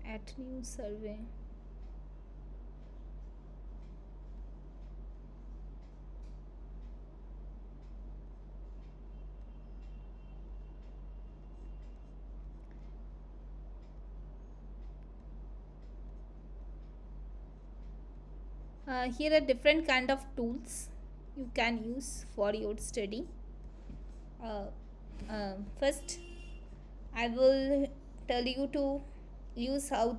A: At new survey. Here are different kind of tools you can use for your study. First, I will tell you to use how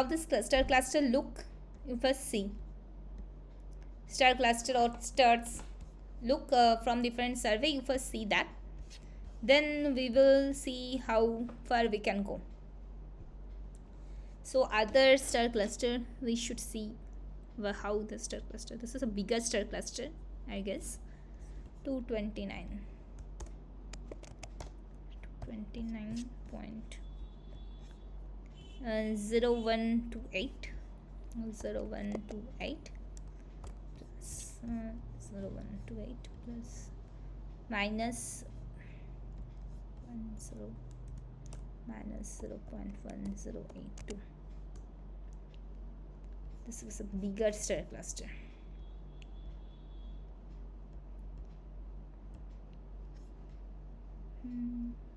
A: this star cluster look. You first see star cluster or stars look from different survey. You first see that, then we will see how far we can go. So other star cluster we should see how the star cluster. This is a bigger star cluster, I guess. 229. 0128 plus 0128 plus minus 0.1082. This was a bigger star cluster.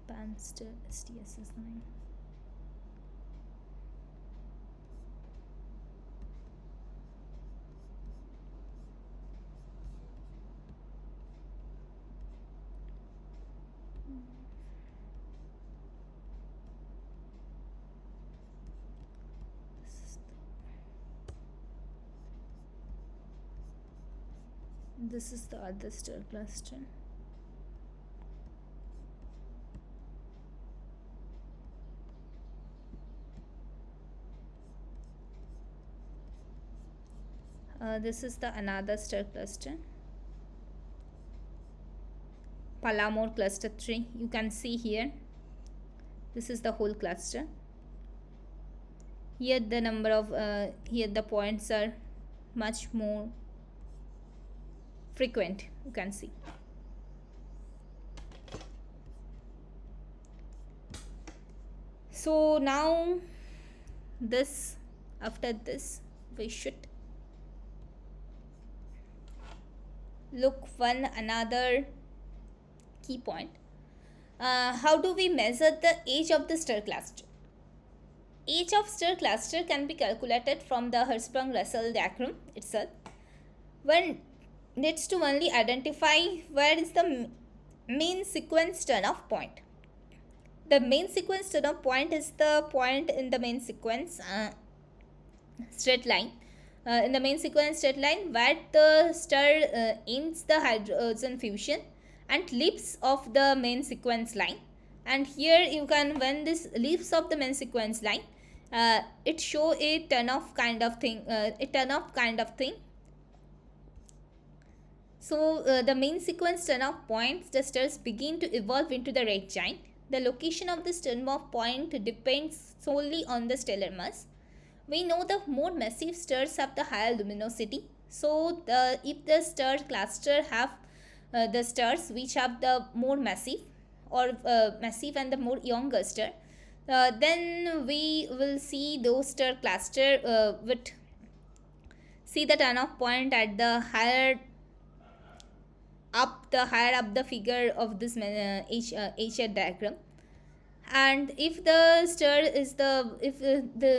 A: Panster STSS 9. This is the other star cluster. This is the another star cluster. Palomar cluster 3. You can see here. This is the whole cluster. Here the number of here the points are much more frequent, you can see. So now after this we should look one another key point. How do we measure the age of the star cluster? Age of star cluster can be calculated from the Hertzsprung-Russell diagram itself. One needs to only identify where is the main sequence turn-off point. The main sequence turn-off point is the point in the main sequence straight line. In the main sequence straight line where the star ends the hydrogen fusion and leaps off the main sequence line. And here you can, when this leaves off the main sequence line, it show a turn-off kind of thing. So the main sequence turn-off points, the stars begin to evolve into the red giant. The location of this turn-off point depends solely on the stellar mass. We know the more massive stars have the higher luminosity. So if the star cluster have the stars which have the more massive or massive and the more younger star, then we will see those star cluster with see the turn-off point at the higher up the figure of this H diagram. And if the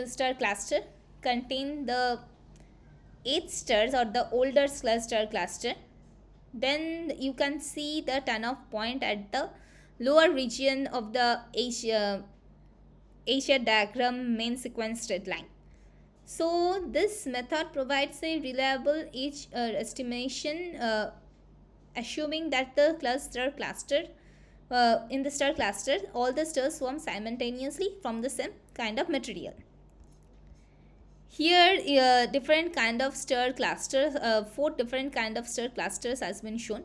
A: star cluster contain the 8 stars or the older star cluster, then you can see the turn-off point at the lower region of the H diagram main sequence straight line. So this method provides a reliable age estimation, assuming that the star cluster in the star cluster all the stars form simultaneously from the same kind of material. Here different kind of star clusters, 4 different kind of star clusters has been shown,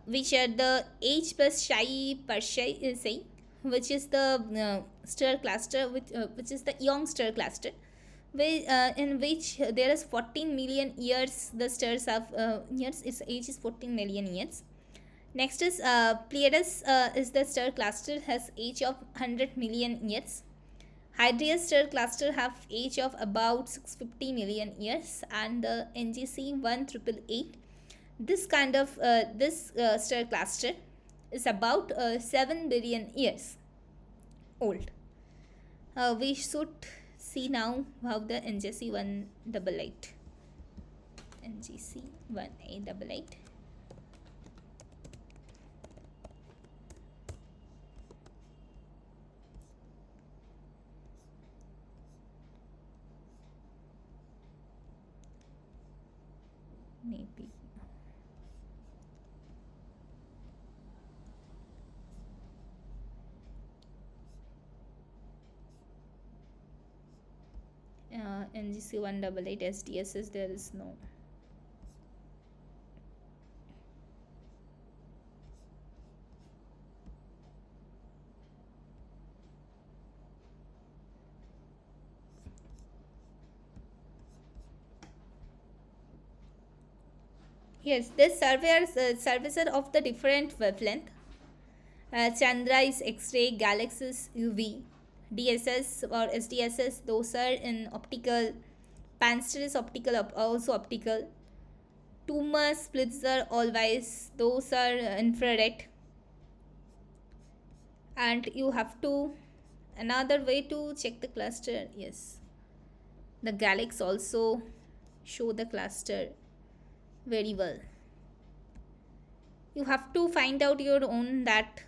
A: which are the H plus Psi Persei, which is the star cluster which is the young star cluster, in which there is 14 million years the stars have years, its age is 14 million years. Next is Pleiades is the star cluster has age of 100 million years. Hydraeus star cluster have age of about 650 million years, and the NGC 1888, this kind of star cluster is about 7 billion years old. We should see now how the NGC 188 maybe NGC 188 SDSS there is no. Yes, this surveys are of the different wavelength. Chandra is X-ray, galaxies UV, DSS or SDSS, those are in optical. Panster is optical, also optical. Tumor splits are always, those are infrared. And you have to, another way to check the cluster, yes, the galaxy also show the cluster very well. You have to find out your own that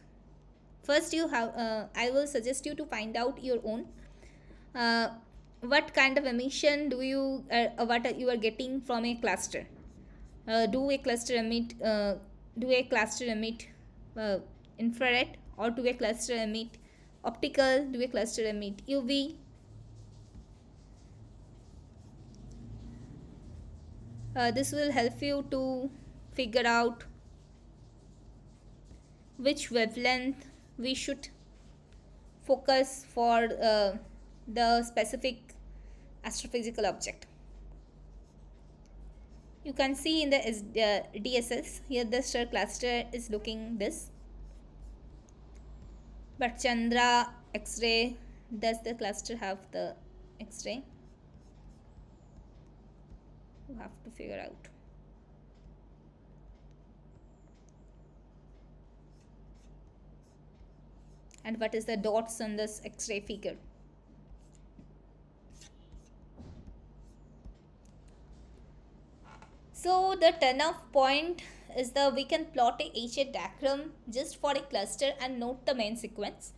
A: first you have I will suggest you to find out your own what kind of emission do you what you are getting from a cluster. Do a cluster emit infrared, or do a cluster emit optical, do a cluster emit UV. This will help you to figure out which wavelength we should focus for the specific astrophysical object. You can see in the DSS here the star cluster is looking this, but Chandra X-ray, does the cluster have the X-ray? You have to figure out. And what is the dots on this X-ray figure? So the turn-off point is we can plot a H8 diagram just for a cluster and note the main sequence.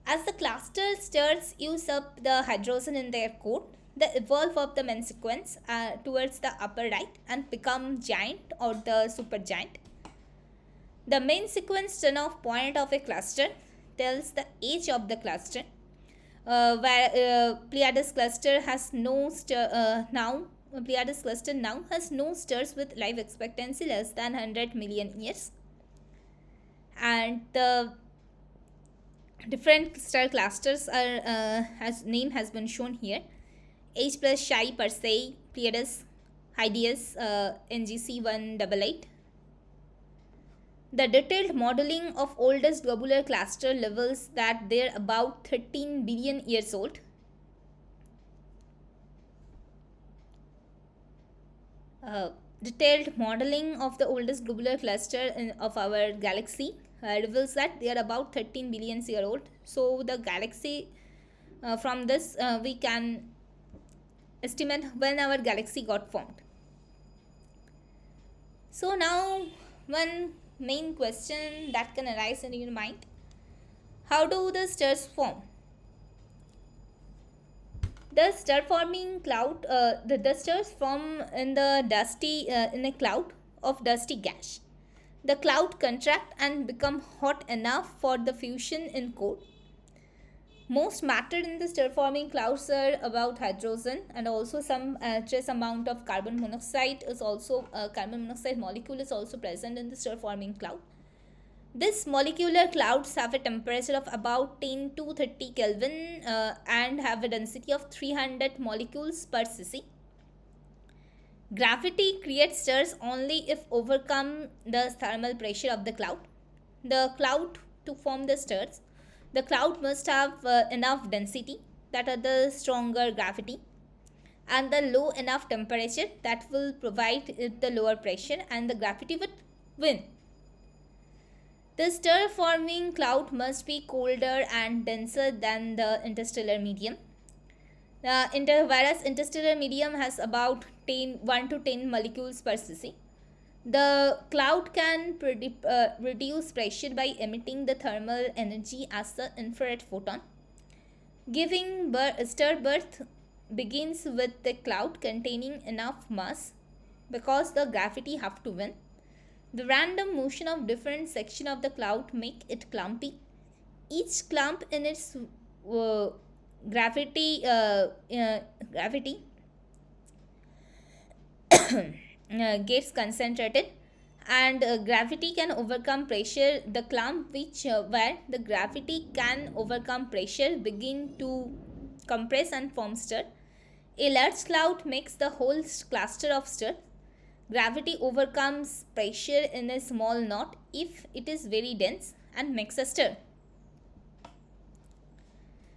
A: As the cluster stars use up the hydrogen in their core, they evolve up the main sequence towards the upper right and become giant or the supergiant. The main sequence turn-off point of a cluster tells the age of the cluster, where Pleiades cluster has no Pleiades cluster now has no stars with life expectancy less than 100 million years, and the different star clusters are name has been shown here: H plus Chi, Persei, Pleiades, Hydeus, NGC 188. The detailed modeling of oldest globular cluster reveals that they're about 13 billion years old. Detailed modeling of the oldest globular cluster of our galaxy reveals that they are about 13 billion years old. So the galaxy, from this we can estimate when our galaxy got formed. So now one main question that can arise in your mind: how do the stars form? The star forming cloud, the stars form in the in a cloud of dusty gas. The cloud contract and become hot enough for the fusion in core. Most matter in the star forming clouds are about hydrogen, and also some trace amount of carbon monoxide is also carbon monoxide molecule is also present in the star forming cloud. These molecular clouds have a temperature of about 10 to 30 Kelvin and have a density of 300 molecules per cc. Gravity creates stars only if overcome the thermal pressure of the cloud. The cloud to form the stars, the cloud must have enough density, that are the stronger gravity, and the low enough temperature that will provide it the lower pressure, and the gravity would win. The star-forming cloud must be colder and denser than the interstellar medium. Whereas interstellar medium has about 1 to 10 molecules per cc. The cloud can reduce pressure by emitting the thermal energy as the infrared photon. Giving star birth begins with the cloud containing enough mass because the gravity have to win. The random motion of different section of the cloud make it clumpy. Each clump in its gravity gets concentrated, and gravity can overcome pressure. The clump where the gravity can overcome pressure begin to compress and form star. A large cloud makes the whole cluster of star. Gravity overcomes pressure in a small knot if it is very dense and makes a star.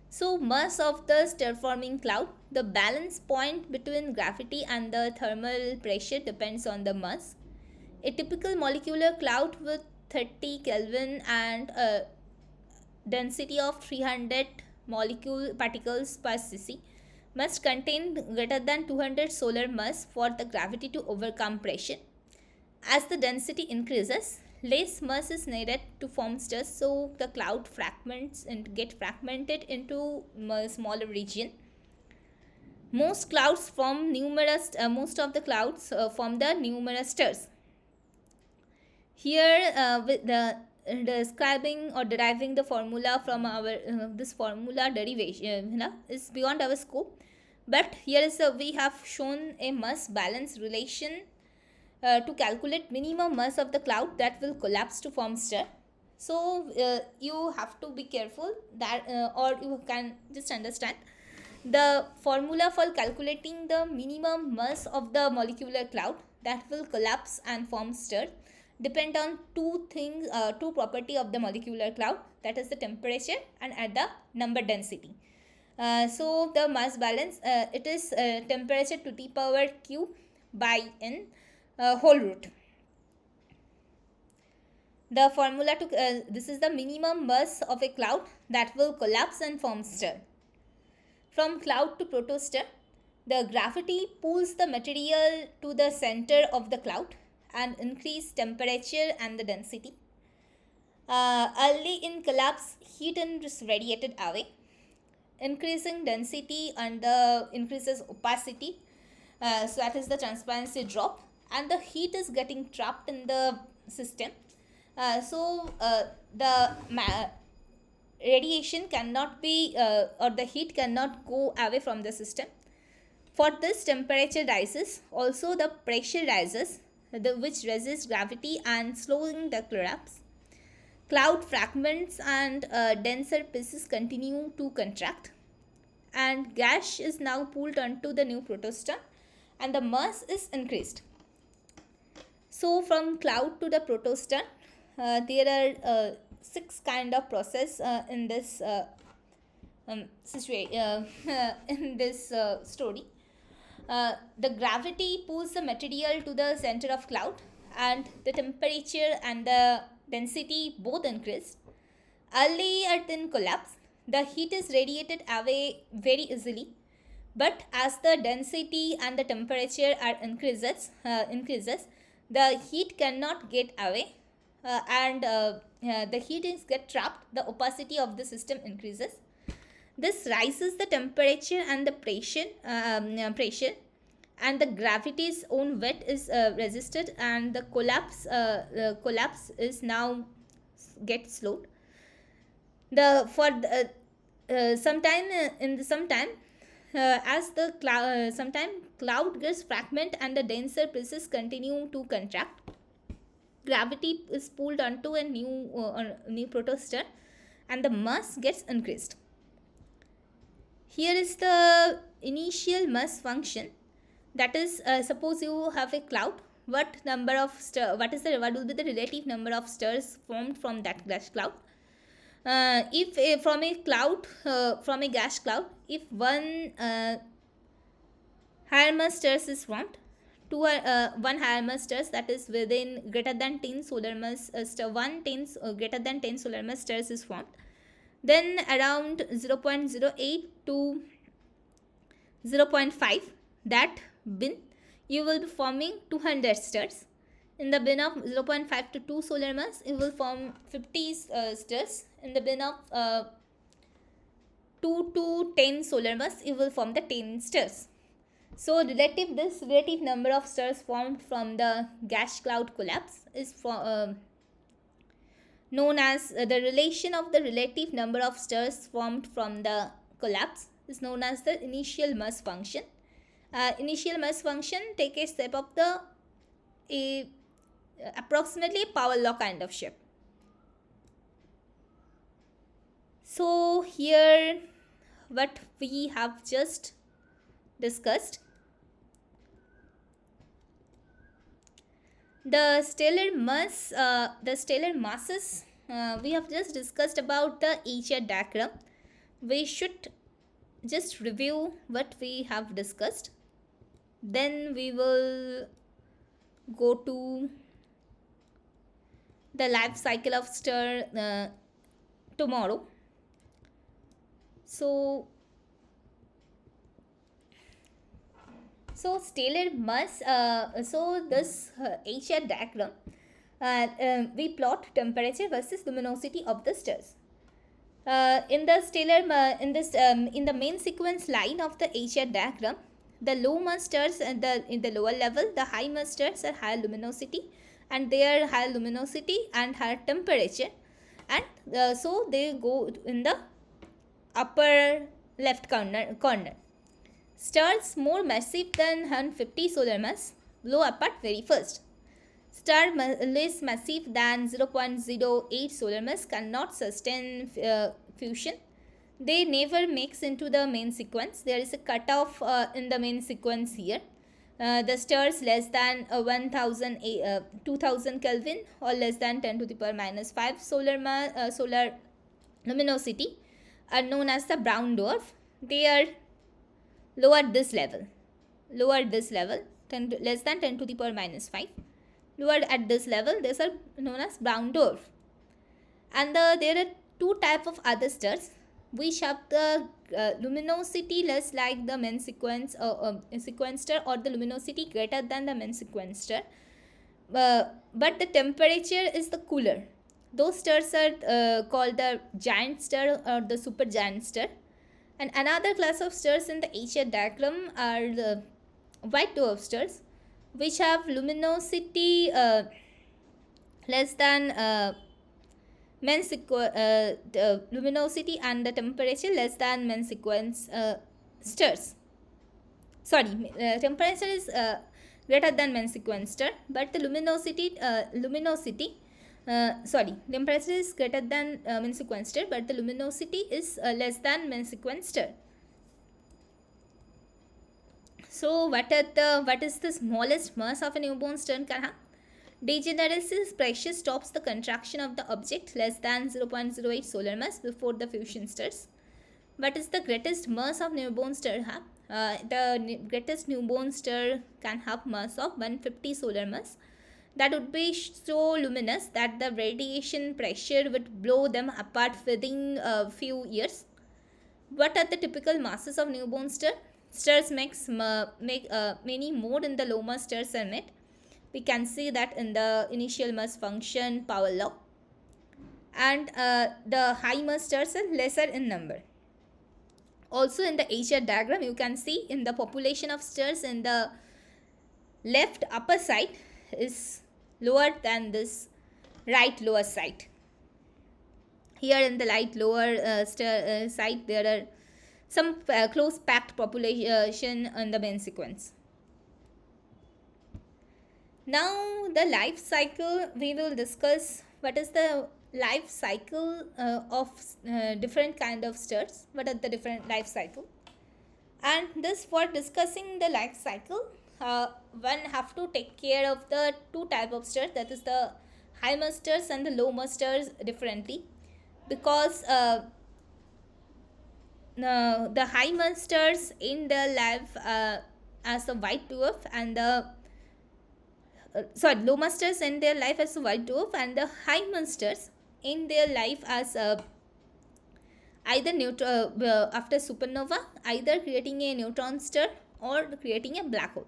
A: So mass of the star forming cloud, the balance point between gravity and the thermal pressure depends on the mass. A typical molecular cloud with 30 Kelvin and a density of 300 molecule particles per cc must contain greater than 200 solar mass for the gravity to overcome pressure. As the density increases, less mass is needed to form stars, so the cloud fragments and get fragmented into a smaller region. Most clouds form most of the clouds form the numerous stars. Here, with the describing or deriving the formula from our this formula derivation is beyond our scope. But here is we have shown a mass balance relation to calculate minimum mass of the cloud that will collapse to form star. So you have to be careful that or you can just understand The formula for calculating the minimum mass of the molecular cloud that will collapse and form star depend on two property of the molecular cloud, that is the temperature and at the number density. So the mass balance, it is temperature to the power q by n whole root. The formula to this is the minimum mass of a cloud that will collapse and form star. From cloud to protostar, the gravity pulls the material to the center of the cloud and increase temperature and the density. Early in collapse, heat is radiated away. Increasing density and increases opacity, so that is the transparency drop, and the heat is getting trapped in the system. The radiation cannot be or the heat cannot go away from the system. For this, temperature rises, also the pressure rises, which resists gravity and slowing the collapse. Cloud fragments and denser pieces continue to contract, and gas is now pulled onto the new protostar and the mass is increased. So from cloud to the protostar, there are 6 kind of process in this in this story. The gravity pulls the material to the center of cloud, and the temperature and the density both increase. Early in collapse, the heat is radiated away very easily, but as the density and the temperature are increases, the heat cannot get away, and the heat is get trapped. The opacity of the system increases. This rises the temperature and the pressure, and the gravity's own weight is resisted, and the collapse is now get slowed. The for sometime in the sometime as the sometime cloud gets fragment and the denser pieces continue to contract. Gravity is pulled onto a new protostar, and the mass gets increased. Here is the initial mass function. That is, suppose you have a cloud. What will be the relative number of stars formed from that gas cloud? If from a gas cloud, if one higher mass stars is formed, one higher mass stars, that is within greater than 10 solar mass greater than 10 solar mass stars is formed, then around 0.08 to 0.5, that bin, you will be forming 200 stars. In the bin of 0.5 to 2 solar mass, you will form 50 stars. In the bin of 2 to 10 solar mass, you will form the 10 stars. So this relative number of stars formed from the gas cloud collapse is known as the relation of the relative number of stars formed from the collapse is known as the initial mass function. Initial mass function take a shape of the approximately power law kind of shape. So here what we have just discussed, the stellar masses, we have just discussed about the HR diagram. We should just review what we have discussed, then we will go to the life cycle of star tomorrow. So stellar mass, so this HR diagram, we plot temperature versus luminosity of the stars. In the in the main sequence line of the HR diagram, the low mass stars in the lower level, the high mass stars are higher luminosity, and they are higher luminosity and higher temperature, and so they go in the upper left corner. Stars more massive than 150 solar mass blow apart very first. Star less massive than 0.08 solar mass cannot sustain fusion. they never mix into the main sequence. There is a cutoff in the main sequence here. The stars less than 2000 Kelvin or less than 10 to the power minus 5 solar luminosity are known as the brown dwarf. They are low at this level. Lower at this level, less than 10 to the power minus 5. Lower at this level, these are known as brown dwarf. And there are two type of other stars which have the luminosity less like the main sequence sequence star, or the luminosity greater than the main sequence star, but the temperature is the cooler. Those stars are called the giant star or the supergiant star. And another class of stars in the HR diagram are the white dwarf stars, which have luminosity less than the luminosity and the temperature less than main sequence stars. Sorry, temperature is greater than main sequence star, but the temperature is greater than main sequence star, but the luminosity is less than main sequence star. So what is the smallest mass of a newborn star can have? Degeneracy's pressure stops the contraction of the object less than 0.08 solar mass before the fusion starts. What is the greatest mass of newborn star have? The greatest newborn star can have mass of 150 solar mass. That would be so luminous that the radiation pressure would blow them apart within a few years. What are the typical masses of newborn star? Stars make many more in the low mass stars are met. We can see that in the initial mass function power law. And the high mass stars are lesser in number. Also in the HR diagram, you can see in the population of stars in the left upper side is lower than this right lower side. Here in the right lower side, there are some close packed population in the main sequence. Now the life cycle, we will discuss what is the life cycle of different kind of stars. What are the different life cycle? And this, for discussing the life cycle, one have to take care of the two type of stars, that is the high mass stars and the low mass stars differently, because the high mass stars in their life as a white dwarf, and the low mass stars in their life as a white dwarf, and the high mass stars in their life as either after supernova, either creating a neutron star or creating a black hole.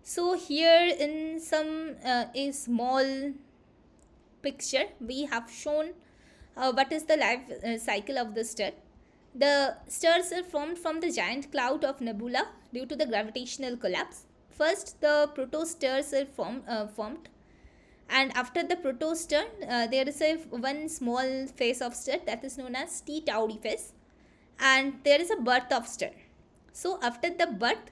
A: So here in some a small picture we have shown what is the life cycle of the star. The stars are formed from the giant cloud of nebula due to the gravitational collapse. First, the protostars are formed, and after the protostar, there is a one small phase of star that is known as T Tauri phase, and there is a birth of star. So after the birth,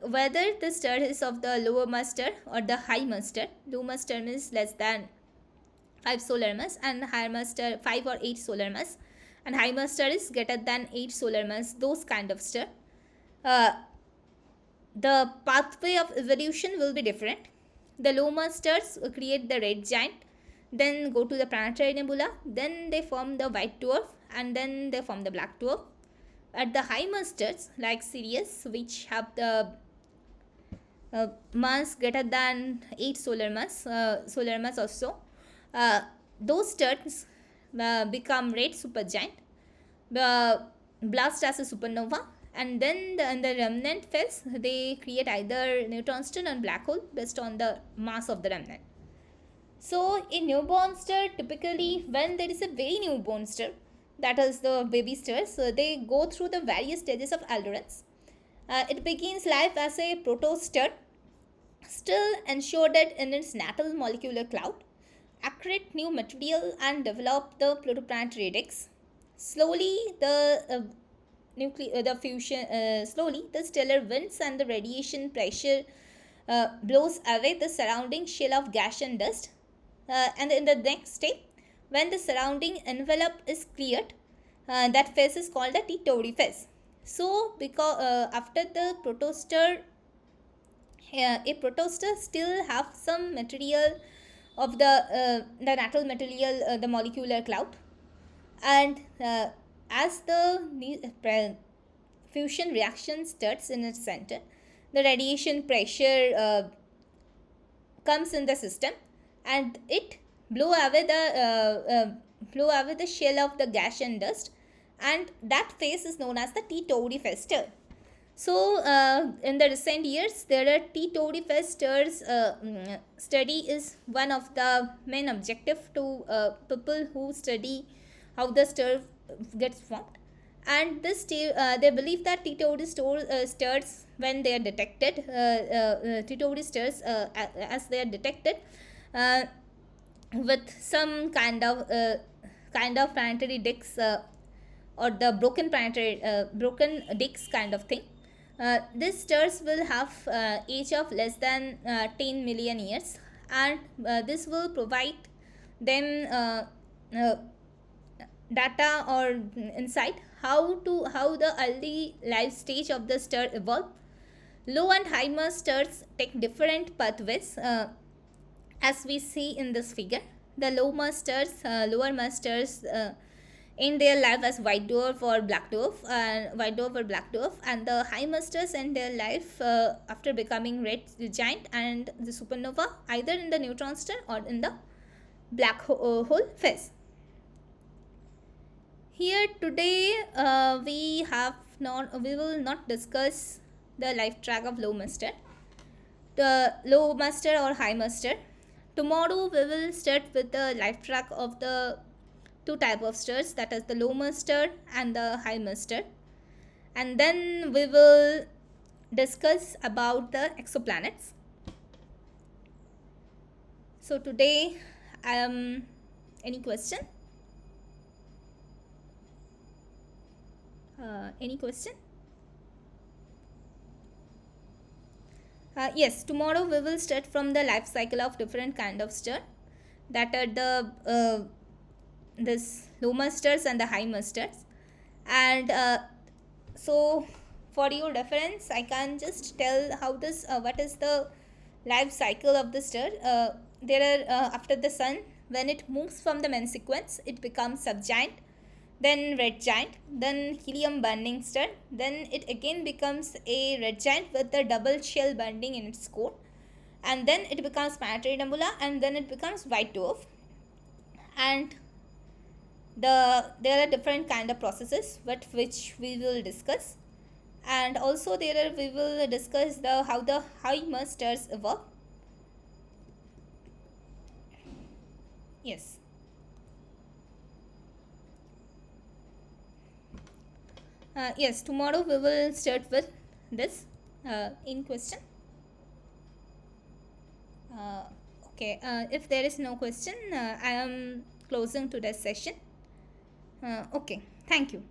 A: whether the star is of the lower mass star or the high mass star, low mass star is less than 5 solar mass, and higher mass star 5 or 8 solar mass, and high mass star is greater than 8 solar mass, those kind of star. The pathway of evolution will be different. The low mass stars create the red giant, then go to the planetary nebula, then they form the white dwarf, and then they form the black dwarf. At the high mass stars like Sirius, which have the mass greater than 8 solar mass also, those stars become red supergiant, blast as a supernova, and then in the remnant phase they create either neutron star or black hole based on the mass of the remnant. So a newborn star, typically when there is a very newborn star, that is the baby stars, so they go through the various stages of endurance. It begins life as a protostar, still enshrouded in its natal molecular cloud, accrete new material and develop the protoplanetary disks. Slowly the stellar winds and the radiation pressure blows away the surrounding shell of gas and dust, and in the next step, when the surrounding envelope is cleared, that phase is called the T Tauri phase. So, because after the protostar, a protostar still have some material of the natural material, the molecular cloud, and as the fusion reaction starts in its center, the radiation pressure comes in the system, and it blow away the shell of the gas and dust, and that phase is known as the T Tauri phase. So, in the recent years, there are T Tauri phase study is one of the main objective to people who study how the star gets formed, and they believe that T Tauri stars, when they are detected, T Tauri stars as they are detected uh, with some kind of planetary disks, or the broken disks kind of thing. These stars will have age of less than 10 million years, and this will provide them uh, data or insight how the early life stage of the star evolved. Low and high mass stars take different pathways, as we see in this figure. The lower mass stars in their life as white dwarf or black dwarf, and the high mass stars end their life after becoming red giant and the supernova, either in the neutron star or in the black hole phase. Here today we will not discuss the life track of low mass star, the low master or high master. Tomorrow we will start with the life track of the two type of stars, that is the low master and the high master, and then we will discuss about the exoplanets. So today, any question? Any question? Yes, tomorrow we will start from the life cycle of different kind of star, that are the this low masters and the high masters, and so for your reference, I can just tell how this what is the life cycle of the star. There are after the sun, when it moves from the main sequence, it becomes subgiant, then red giant, then helium burning star, then it again becomes a red giant with the double shell burning in its core, and then it becomes planetary nebula, and then it becomes white dwarf. And there are different kind of processes which we will discuss, and also we will discuss how the high mass stars evolve. Yes. Yes, tomorrow we will start with this in question. Okay, if there is no question, I am closing today's session. Okay, thank you.